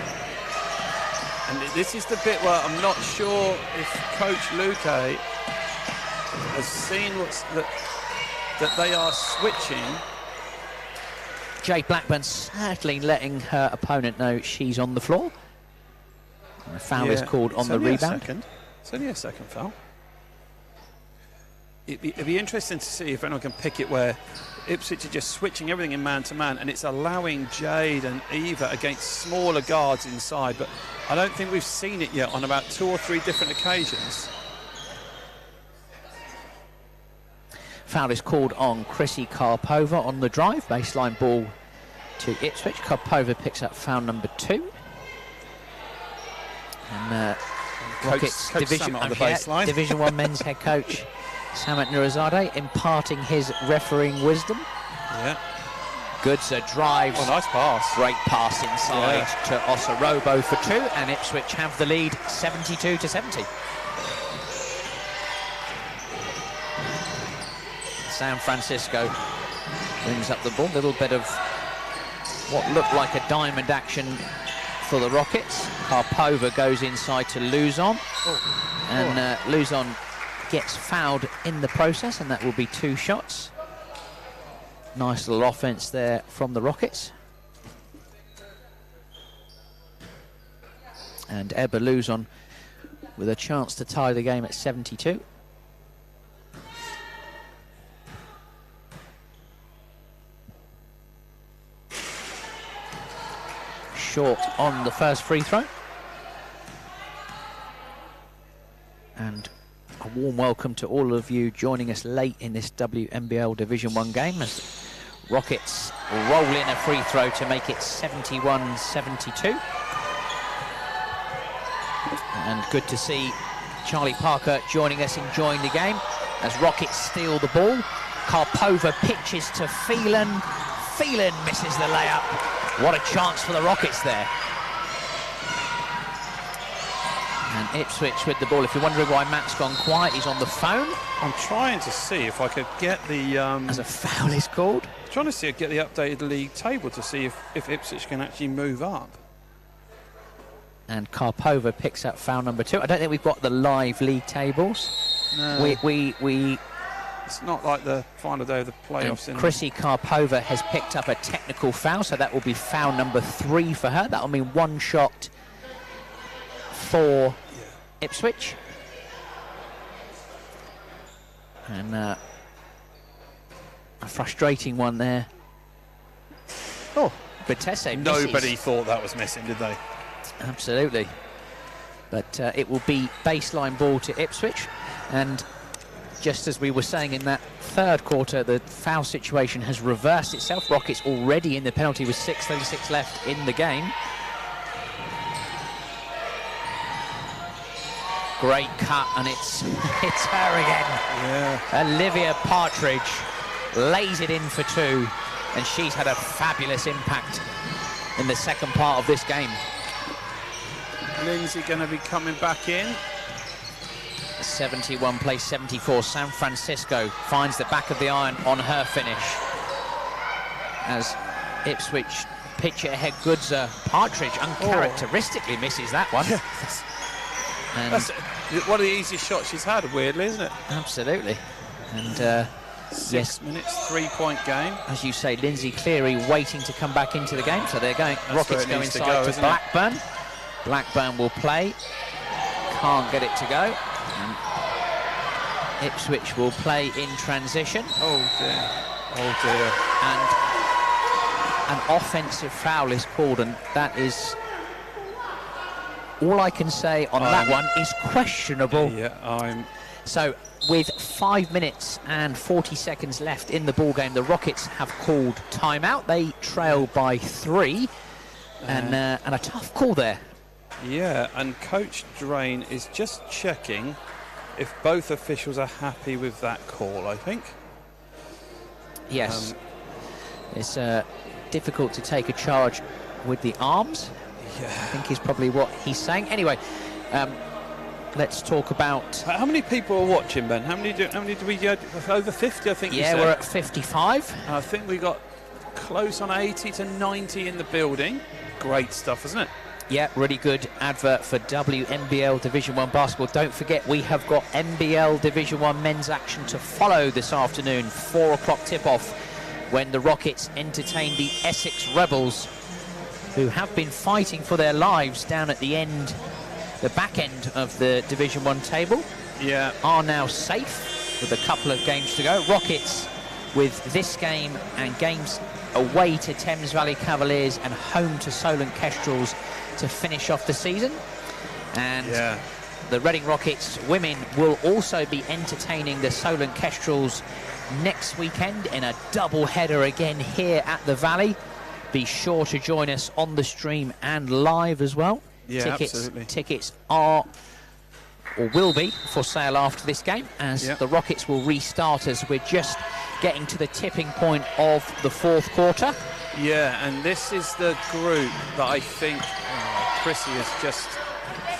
and this is the bit where I'm not sure if Coach Luque has seen that they are switching. Jade Blackburn certainly letting her opponent know she's on the floor. And a foul is called on the rebound. It's only a second foul. it'd be interesting to see if anyone can pick it where Ipswich are just switching everything in man-to-man, and it's allowing Jade and Eva against smaller guards inside. But I don't think we've seen it yet on about 2 or 3 different occasions. Foul is called on Chrissy Karpova on the drive. Baseline ball to Ipswich. Karpova picks up foul number 2. And Rockets Coach Division, on the baseline. Division 1 men's head coach Samet Nurizadeh imparting his refereeing wisdom. Yeah. Goodser drives. Oh, nice pass. Great pass inside to Osorobo for 2, and Ipswich have the lead 72-70. San Francisco brings up the ball. A little bit of what looked like a diamond action for the Rockets. Karpova goes inside to Luzon, and Luzon gets fouled in the process, and that will be 2 shots. Nice little offense there from the Rockets. And Ebba Luzon with a chance to tie the game at 72. Short on the first free throw. And a warm welcome to all of you joining us late in this WNBL Division 1 game as Rockets roll in a free throw to make it 71-72. And good to see Charlie Parker joining us, enjoying the game as Rockets steal the ball. Karpova pitches to Phelan. Phelan misses the layup. What a chance for the Rockets there. And Ipswich with the ball. If you're wondering why Matt's gone quiet, he's on the phone. I'm trying to see if I could get the... As a foul is called. Trying to see, get the updated league table to see if Ipswich can actually move up. And Karpova picks up foul number 2. I don't think we've got the live league tables. No. We It's not like the final day of the playoffs. Chrissy Karpova has picked up a technical foul, so that will be foul number 3 for her. That will mean 1 shot for Ipswich. And a frustrating one there. Oh, Vitesse misses. Nobody thought that was missing, did they? Absolutely. But it will be baseline ball to Ipswich. And just as we were saying in that third quarter, the foul situation has reversed itself. Rockets already in the penalty with 6:36 left in the game. Great cut, and it's her again. Yeah. Olivia Partridge lays it in for 2, and she's had a fabulous impact in the second part of this game. Lindsay going to be coming back in. 71 plays 74. San Francisco finds the back of the iron on her finish. As Ipswich pitch it ahead, Goodser. Partridge uncharacteristically misses that one. And that's one of the easiest shots she's had, weirdly, isn't it? Absolutely. And 6 minutes, 3-point game. As you say, Lindsay Cleary waiting to come back into the game. So they're going. That's Rockets go inside to Blackburn. Blackburn will play. Can't get it to go. And Ipswich will play in transition. Oh dear. Oh dear. And an offensive foul is called, and that is all I can say on that one is questionable. Yeah, So with 5 minutes and 40 seconds left in the ball game, the Rockets have called timeout. They trail by 3, and a tough call there. Yeah, and Coach Drain is just checking if both officials are happy with that call, I think. Yes. It's difficult to take a charge with the arms. Yeah. I think is probably what he's saying. Anyway, let's talk about... How many people are watching, Ben? How many do we get? Over 50, I think you said. Yeah, we're at 55. I think we got close on 80 to 90 in the building. Great stuff, isn't it? Yeah, really good advert for WNBL Division 1 basketball. Don't forget, we have got NBL Division 1 men's action to follow this afternoon. 4 o'clock tip-off when the Rockets entertain the Essex Rebels, who have been fighting for their lives down at the end, the back end of the Division 1 table. Yeah. Are now safe. with a couple of games to go. Rockets with this game and games away to Thames Valley Cavaliers and home to Solent Kestrels to finish off the season. And the Reading Rockets women will also be entertaining the Solent Kestrels next weekend in a double header again here at the Valley. Be sure to join us on the stream and live as well. Yeah, absolutely. Tickets are or will be for sale after this game, as the Rockets will restart as we're just getting to the tipping point of the fourth quarter. Yeah, and this is the group that I think Chrissy has just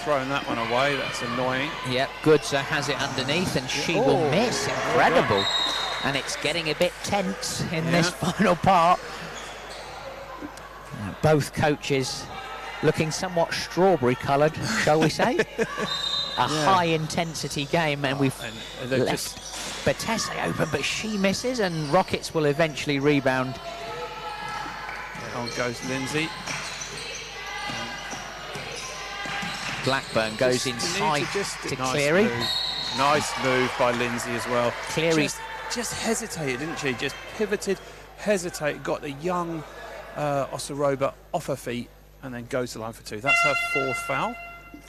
thrown that one away. That's annoying. Yep, Goodser has it underneath and she will miss. Incredible. And it's getting a bit tense in this final part. Both coaches looking somewhat strawberry coloured, shall we say. A high intensity game, and we've left Betesse open, but she misses, and Rockets will eventually rebound. On goes Lindsay. Blackburn goes inside to nice Cleary. Nice move by Lindsay as well. Cleary just hesitated, didn't she? Just pivoted, hesitated, got the young Osaroba off her feet, and then goes to the line for two. That's her fourth foul.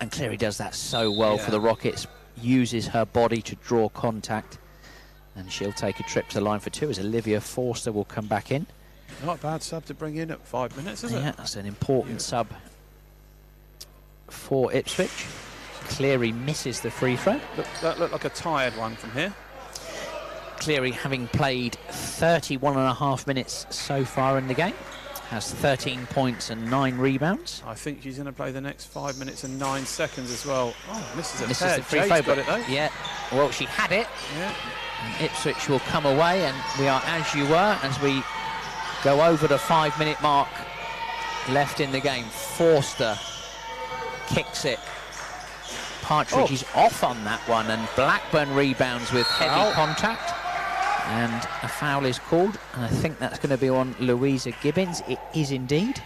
And Cleary does that so well for the Rockets, uses her body to draw contact, and she'll take a trip to the line for two as Olivia Forster will come back in. Not a bad sub to bring in at 5 minutes, is it? Yeah, that's an important sub for Ipswich. Cleary misses the free throw. That looked like a tired one from here. Cleary, having played 31.5 minutes so far in the game, has 13 points and 9 rebounds. I think she's going to play the next 5 minutes and 9 seconds as well. Oh, misses a This pair. is the free Jade's throw, got it though. Yeah, well, she had it. Yeah. And Ipswich will come away, and we are as you were as we go over the 5 minute mark left in the game. Forster kicks it. Partridge is off on that one, and Blackburn rebounds with heavy contact. And a foul is called, and I think that's going to be on Louisa Gibbons. It is indeed.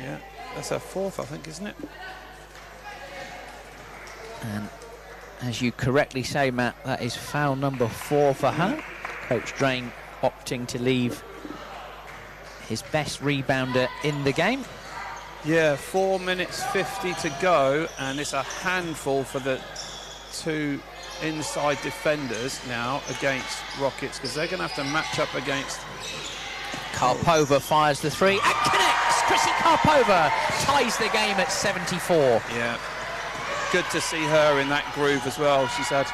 Yeah, that's her fourth, I think, isn't it? And as you correctly say, Matt, that is foul number 4 for her. Coach Drain opting to leave his best rebounder in the game. Yeah, 4 minutes 50 to go, and it's a handful for the two inside defenders now against Rockets, because they're going to have to match up against... Karpova fires the three and connects. Chrissy Karpova ties the game at 74. Yeah, good to see her in that groove as well. She's had...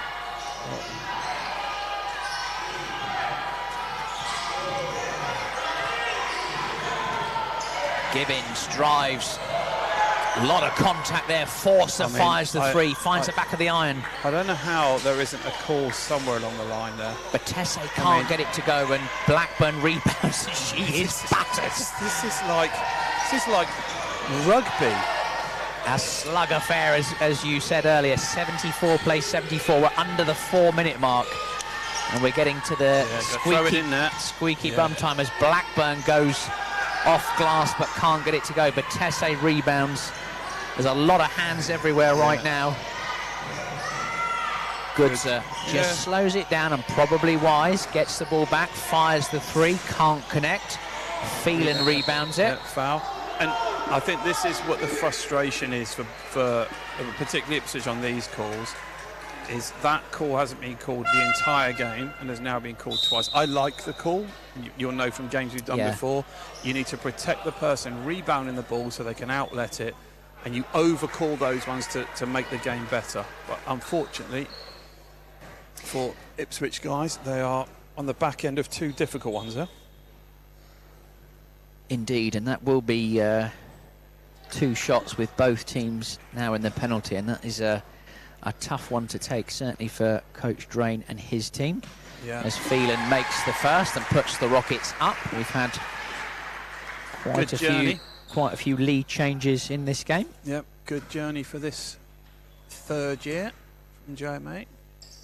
Gibbons drives. A lot of contact there. Forster fires the three, finds the back of the iron. I don't know how there isn't a call somewhere along the line there. But Tesse can't get it to go, and Blackburn rebounds. She is battered. This is like rugby. A slug affair, as you said earlier. 74 plays 74. We're under the 4 minute mark, and we're getting to the squeaky bum time as Blackburn goes off glass but can't get it to go. But Tesse rebounds. There's a lot of hands everywhere right now. Goodser just slows it down, and probably wise. Gets the ball back, fires the three, can't connect. Phelan rebounds it. Foul. And I think this is what the frustration is for particularly Ipswich on these calls, is that call hasn't been called the entire game and has now been called twice. I like the call. You'll know from games we've done before. You need to protect the person rebounding the ball so they can outlet it, and you overcall those ones to make the game better. But unfortunately for Ipswich guys, they are on the back end of two difficult ones there. Indeed, and that will be 2 shots with both teams now in the penalty, and that is a tough one to take, certainly for Coach Drain and his team. Yeah. As Phelan makes the first and puts the Rockets up. We've had quite a few lead changes in this game. Yep, good journey for this third year from JMA.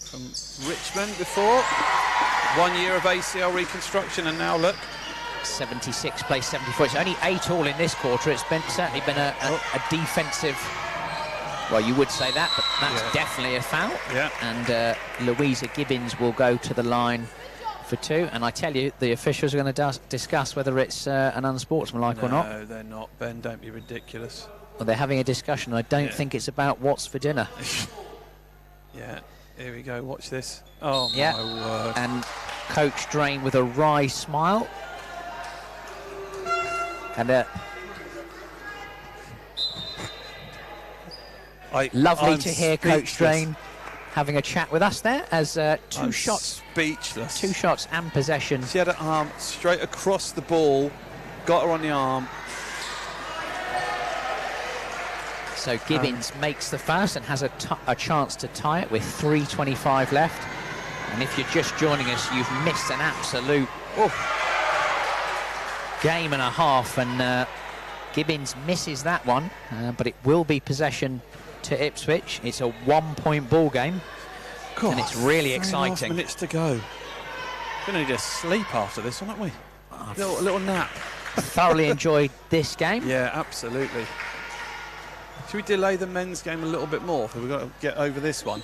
From Richmond before. 1 year of ACL reconstruction, and now look. 76 plays 74. It's only 8 all in this quarter. It's certainly been a defensive Well, you would say that, but that's definitely a foul. Yeah. And Louisa Gibbons will go to the line for 2. And I tell you, the officials are going to discuss whether it's an unsportsmanlike or not. No, they're not. Ben, don't be ridiculous. Well, they're having a discussion. I don't think it's about what's for dinner. Yeah, here we go. Watch this. Oh, yeah. my word. And Coach Drain with a wry smile. And lovely to hear Coach Drain having a chat with us there as 2 shots. Speechless. 2 shots and possession. She had her arm straight across the ball, got her on the arm. So Gibbons makes the first and has a chance to tie it with 3:25 left. And if you're just joining us, you've missed an absolute game and a half. And Gibbons misses that one, but it will be possession to Ipswich. It's a 1-point ball game. God, and it's really exciting. 3.5 minutes to go. We're going to need a sleep after this one, aren't we? A little nap. Thoroughly enjoyed this game. Yeah, absolutely. Should we delay the men's game a little bit more? We've got to get over this one.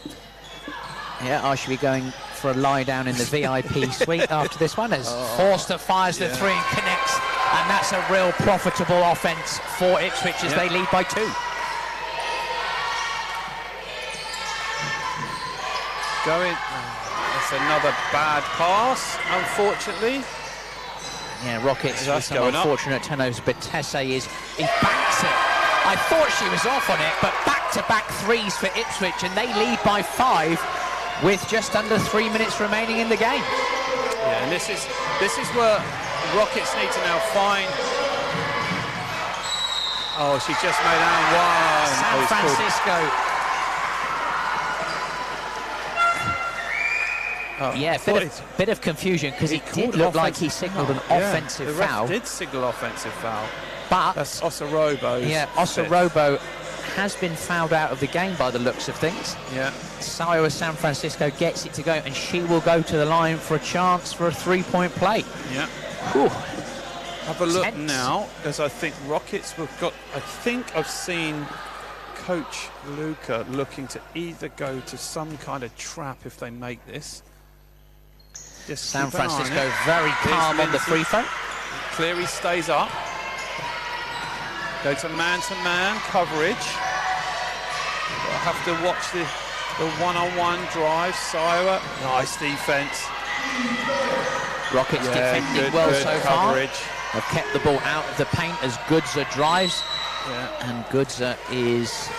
Yeah, I should be going for a lie down in the VIP suite after this one as Forster fires the 3 and connects. And that's a real profitable offence for Ipswich as they lead by 2. Going. That's another bad pass, unfortunately. Yeah, Rockets with some unfortunate turnovers, but Tesse he backs it. I thought she was off on it, but back-to-back 3s for Ipswich, and they lead by 5 with just under 3 minutes remaining in the game. Yeah, and this is where Rockets need to now find. Oh, she just made out 1. San Francisco. Yeah, bit of confusion because it did look like he signalled an offensive foul. The ref did signal offensive foul. But that's Osorobo. Yeah, Osorobo has been fouled out of the game by the looks of things. Yeah. Sayo San Francisco gets it to go, and she will go to the line for a chance for a 3-point play. Yeah. Whew. Have a look now, as I think Rockets have got. I think I've seen Coach Luca looking to either go to some kind of trap if they make this. Just San Francisco very calm on the free throw. Cleary stays up. Go to man-to-man coverage. I'll have to watch the one-on-one drive. Sayo, nice defense. Rockets defending well so far. They've kept the ball out of the paint as Goodser drives. Yeah. And Goodser is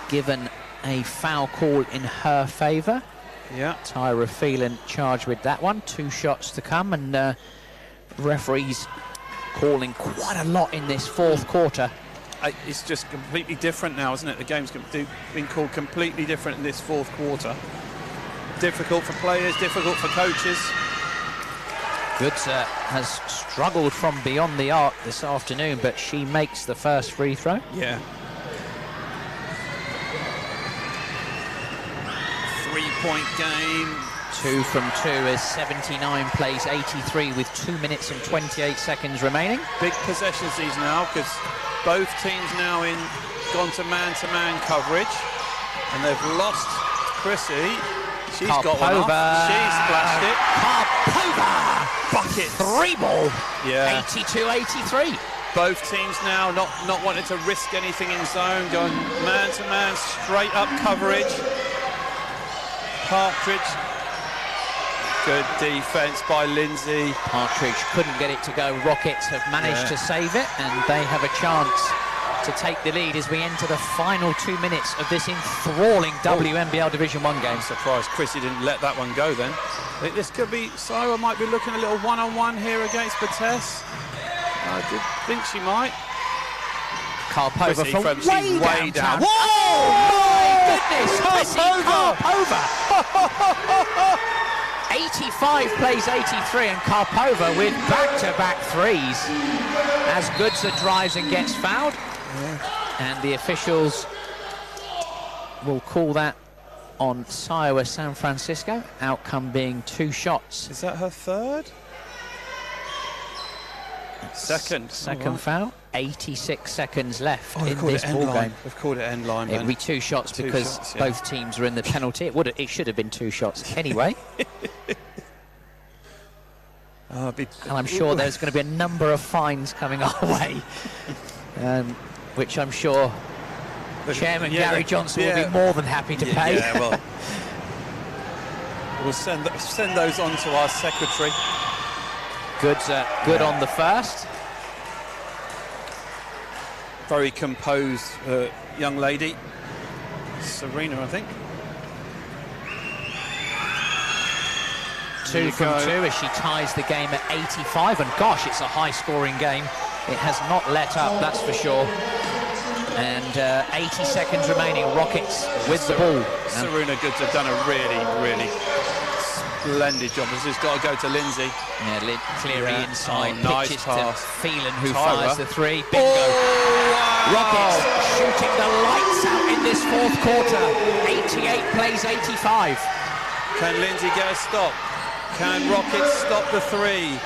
given a foul call in her favour. Yeah. Tyra Phelan charged with that one. 2 shots to come, and referees calling quite a lot in this 4th quarter. It's just completely different now, isn't it? The game's been called completely different in this 4th quarter. Difficult for players, difficult for coaches. Goodser has struggled from beyond the arc this afternoon, but she makes the first free throw. Yeah. 3-point game. 2 from 2 as 79 plays 83 with 2 minutes and 28 seconds remaining. Big possessions these now, because both teams now gone to man coverage, and they've lost Chrissy. She's got one off. She's splashed it. Karpova! Bucket. 3-ball. Yeah. 82-83. Both teams now not wanting to risk anything in zone, going man-to-man, straight up coverage. Partridge. Good defense by Lindsay. Partridge couldn't get it to go. Rockets have managed to save it, and they have a chance to take the lead as we enter the final 2 minutes of this enthralling WNBL Division 1 game. I'm surprised Chrissy didn't let that one go then. I think this could be, Sayo might be looking a little one-on-one here against Bates. I did think she might. Karpova Chrissy from way down. Whoa! Oh my goodness! Chrissy Karpova! 85 plays 83, and Karpova with back-to-back 3s as Goodser drives and gets fouled. And the officials will call that on Sayo San Francisco, outcome being 2 shots. Is that her third? Second Foul. 86 seconds left Oh, in this ball game. We've called it end line. It would be 2 shots because both teams are in the penalty. It should have been 2 shots anyway. And I'm sure there's going to be a number of fines coming our way, which I'm sure Chairman Gary Johnson will be more than happy to pay. Yeah, well, we'll send those on to our secretary. Good on the first. Very composed young lady, Serena, I think. 2 from 2 as she ties the game at 85, and gosh, it's a high-scoring game. It has not let up, that's for sure. And 80 seconds remaining. Rockets with the ball. Serena Goods have done a really splendid job. This has got to go to Lindsay. Yeah, Cleary inside. Nice pitches pass. to Phelan, who Tyra. fires the 3. Bingo. Wow. Rockets shooting the lights out in this 4th quarter. 88 plays 85. Can Lindsay get a stop? Can Rockets stop the 3?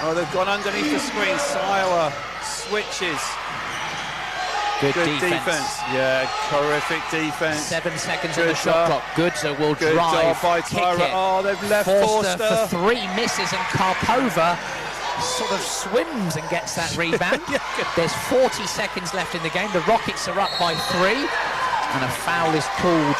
Oh, they've gone underneath the screen. Siowa switches. Good defense. Yeah, terrific defense. 7 seconds on the shot clock. Goodser will Good drive. job by Tyra. Oh, they've left Forster Forster. for 3 misses, and Karpova sort of swims and gets that rebound. There's 40 seconds left in the game. The Rockets are up by 3, and a foul is called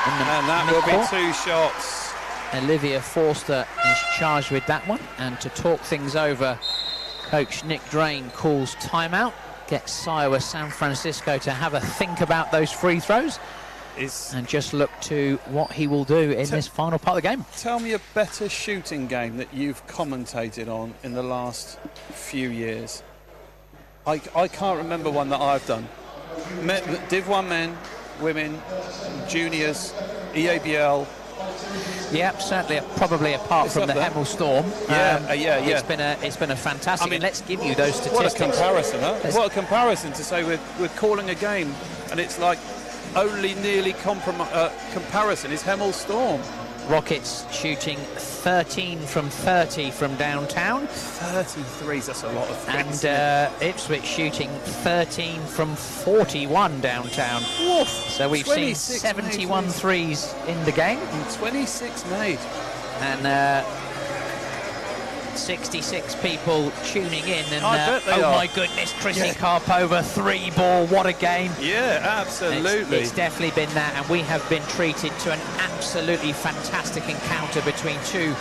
in the And that will be 2 shots. Olivia Forster is charged with that one, and to talk things over, coach Nick Drain calls timeout, gets Siowa San Francisco to have a think about those free throws and just look to what he will do in this final part of the game. Tell me a better shooting game that you've commentated on in the last few years. I can't remember one that I've done. Div 1 men, women, juniors, EABL. Yeah, certainly, probably apart from the Hemel Storm. It's been a fantastic. I mean, let's give you those statistics. What a comparison, huh? What a comparison to say we're calling a game, and it's like only nearly comparison is Hemel Storm. Rockets shooting 13 from 30 from downtown. 33s, that's a lot of threes. And Ipswich shooting 13 from 41 downtown. Woof. So we've seen 71 threes in the game. And 26 made. And 66 people tuning in. And my goodness, Chrissy Karpova, 3-ball, what a game. Yeah, absolutely. It's definitely been that, and we have been treated to an absolutely fantastic encounter between 2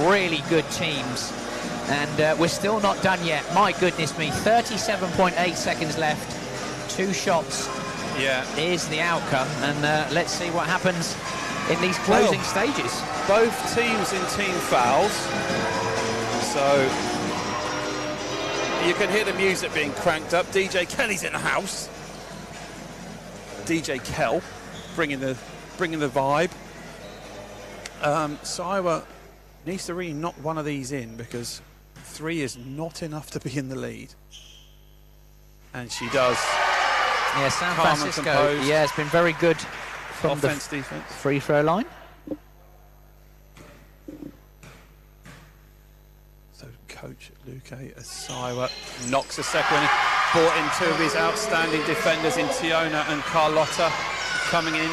really good teams. And we're still not done yet. My goodness me, 37.8 seconds left. 2 shots is the outcome, and let's see what happens in these closing stages. Both teams in team fouls. So you can hear the music being cranked up. DJ Kelly's in the house. DJ Kell bringing the vibe. Siowa needs to really knock one of these in, because 3 is not enough to be in the lead. And she does. Yeah, San Francisco. Yeah, it's been very good from offense, the defense. Free throw line. Coach Luque as Siowa knocks a second. Brought in 2 of his outstanding defenders in Tiona and Carlotta coming in.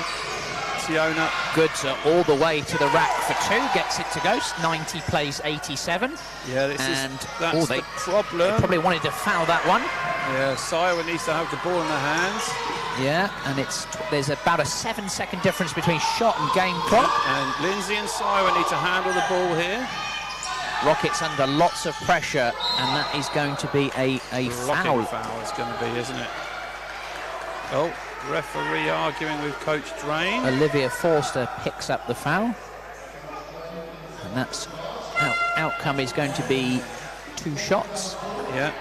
Tiona. Goodser all the way to the rack for 2, gets it to go. 90 plays 87. Yeah, that's the problem. They probably wanted to foul that one. Yeah, Siowa needs to have the ball in their hands. Yeah, and there's about a 7-second difference between shot and game clock. And Lindsay and Siowa need to handle the ball here. Rockets under lots of pressure, and that is going to be a foul. Foul is going to be, isn't it? Oh, referee arguing with Coach Drain. Olivia Forster picks up the foul, and that's outcome is going to be 2 shots. Yeah.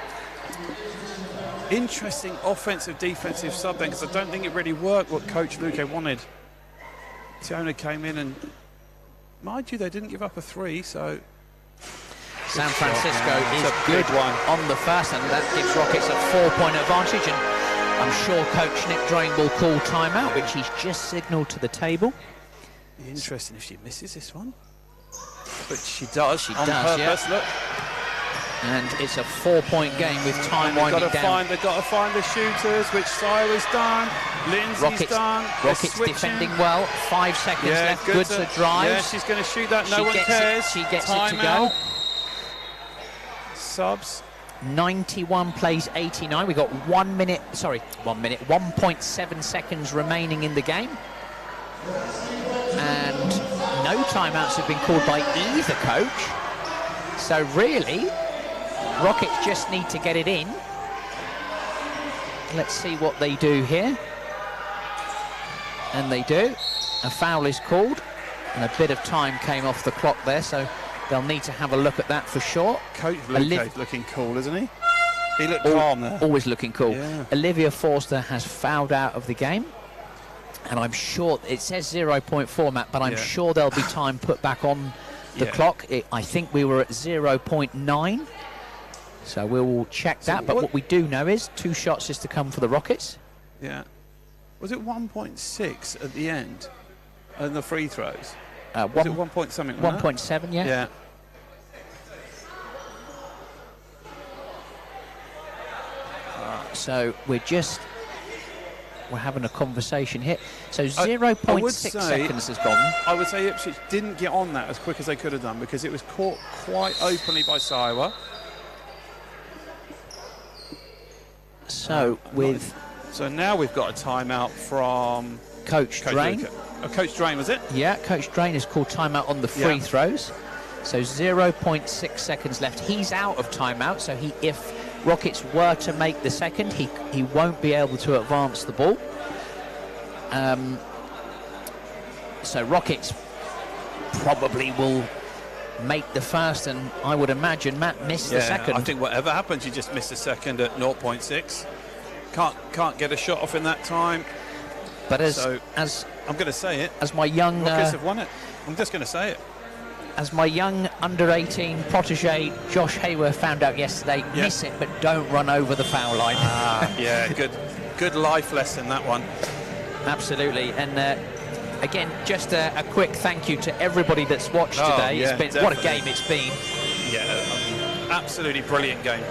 Interesting offensive defensive sub then, because I don't think it really worked what Coach Luque wanted. Tiona came in, and mind you, they didn't give up a 3, so. San Francisco is good on the first, and that gives Rockets a 4-point advantage, and I'm sure Coach Nick Drain will call timeout, which he's just signalled to the table. Interesting if she misses this one, but she does. She on does, purpose. yeah. Look. And it's a 4-point game with time winding down. They've got to find the shooters, which Siwa's done. Lindsay's done. Rockets defending well. 5 seconds left. Goods a drive. Yeah, she's going to shoot that. No one cares. She gets time it to out. go. Subs. 91 plays 89. We've got 1.7 seconds remaining in the game. And no timeouts have been called by either coach. So really, Rockets just need to get it in. Let's see what they do here. And they do. A foul is called, and a bit of time came off the clock there, so they'll need to have a look at that for sure. Coach Luke's looking cool, isn't he? He looked calm there. Always looking cool. Yeah. Olivia Forster has fouled out of the game, and I'm sure it says 0.4, Matt, but I'm sure there'll be time put back on the clock. I think we were at 0.9, so we'll check that. But what we do know is 2 shots is to come for the Rockets. Yeah. Was it 1.6 at the end? And the free throws? Was it 1 point something? 1.7, yeah. Yeah. So we're having a conversation here. So 0.6 seconds has gone. I would say Ipswich didn't get on that as quick as they could have done because it was caught quite openly by Siwa. So So now we've got a timeout from Coach Drain. Coach Drain, was it? Yeah, Coach Drain has called timeout on the free throws. So 0.6 seconds left. He's out of timeout, so if Rockets were to make the second, he won't be able to advance the ball. So Rockets probably will make the first, and I would imagine Matt missed the second. I think whatever happens, you just miss a second at 0.6. Can't get a shot off in that time. But as I'm going to say it, as my young Rockets have won it. I'm just going to say it. As my young under-18 protege Josh Hayworth found out yesterday, miss it, but don't run over the foul line. Yeah, good life lesson, that one. Absolutely. And again, just a quick thank you to everybody that's watched today. Yeah, it's been what a game it's been. Yeah, absolutely brilliant game.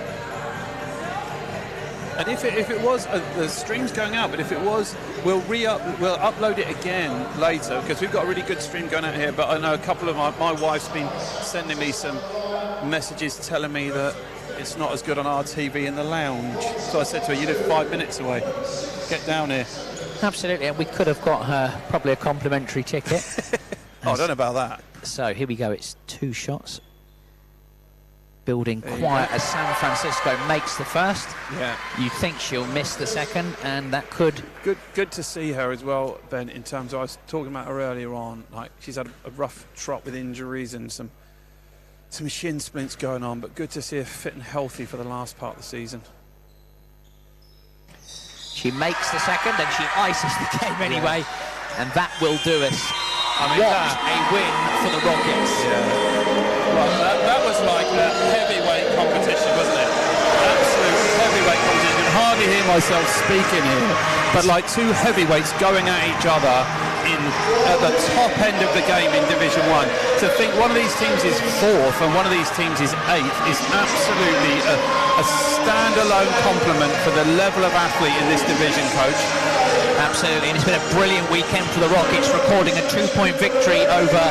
And if it was, the stream's going out, but if it was, we'll upload it again later because we've got a really good stream going out here. But I know a couple of my wife's been sending me some messages telling me that it's not as good on our TV in the lounge. So I said to her, you live 5 minutes away. Get down here. Absolutely, and we could have got her probably a complimentary ticket. I don't know about that. So here we go, it's 2 shots. Building quiet as San Francisco makes the first. Yeah. You think she'll miss the second, and that could... Good to see her as well, Ben, in terms of, I was talking about her earlier on, like she's had a rough trot with injuries and some shin splints going on, but good to see her fit and healthy for the last part of the season. She makes the second, and she ices the game anyway, and that will do us. I mean, what a win for the Rockets. Yeah. Well, that was like a heavyweight competition, wasn't it? Absolute heavyweight competition. You can hardly hear myself speaking here, but like 2 heavyweights going at each other at the top end of the game in Division 1. To think one of these teams is 4th and one of these teams is 8th is absolutely a standalone compliment for the level of athlete in this division, Coach. Absolutely, and it's been a brilliant weekend for the Rockets, recording a 2-point victory over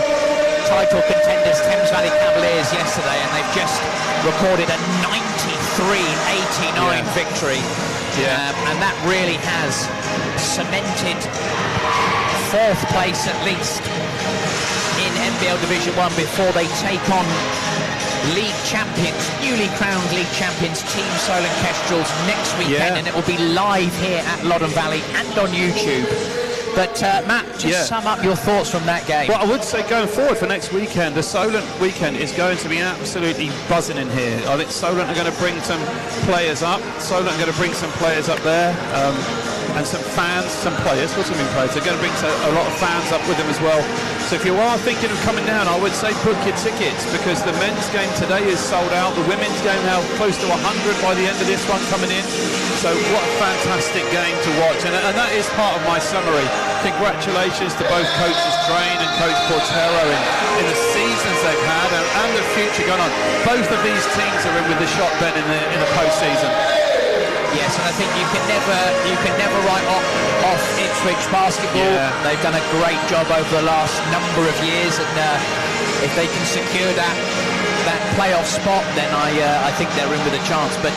title contenders Thames Valley Cavaliers yesterday, and they've just recorded a 93-89 victory. And that really has cemented 4th place at least in NBL Division 1 before they take on league champions, newly crowned league champions Team Solent Kestrels next weekend, and it will be live here at Loddon Valley and on YouTube. But Matt, just sum up your thoughts from that game. Well, I would say going forward for next weekend, the Solent weekend is going to be absolutely buzzing in here. I think Solent are going to bring some players up. Solent are going to bring some players up there. and some fans, some players, for swimming players. They're going to bring a lot of fans up with them as well. So if you are thinking of coming down, I would say book your tickets, because the men's game today is sold out. The women's game now close to 100 by the end of this one coming in. So what a fantastic game to watch. And that is part of my summary. Congratulations to both coaches Train and Coach Portero in the seasons they've had and the future going on. Both of these teams are in with the shot Ben in the postseason. Yes, and I think you can never write off Ipswich basketball. Yeah. They've done a great job over the last number of years, and if they can secure that playoff spot, then I think they're in with a chance. But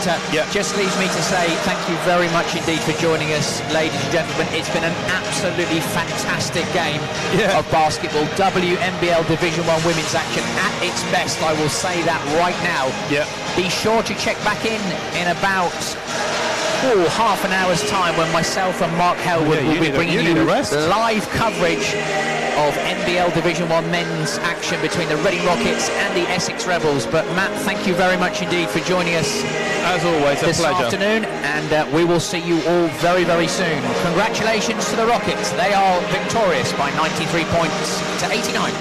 just leaves me to say thank you very much indeed for joining us, ladies and gentlemen. It's been an absolutely fantastic game of basketball. WNBL Division 1 women's action at its best, I will say that right now. Be sure to check back in about half an hour's time, when myself and Mark Hellwood will be bringing you live coverage of NBL Division 1 men's action between the Reading Rockets and the Essex Rebels. But Matt, thank you very much indeed for joining us as always, this afternoon, and we will see you all very, very soon. Congratulations to the Rockets. They are victorious by 93 points to 89.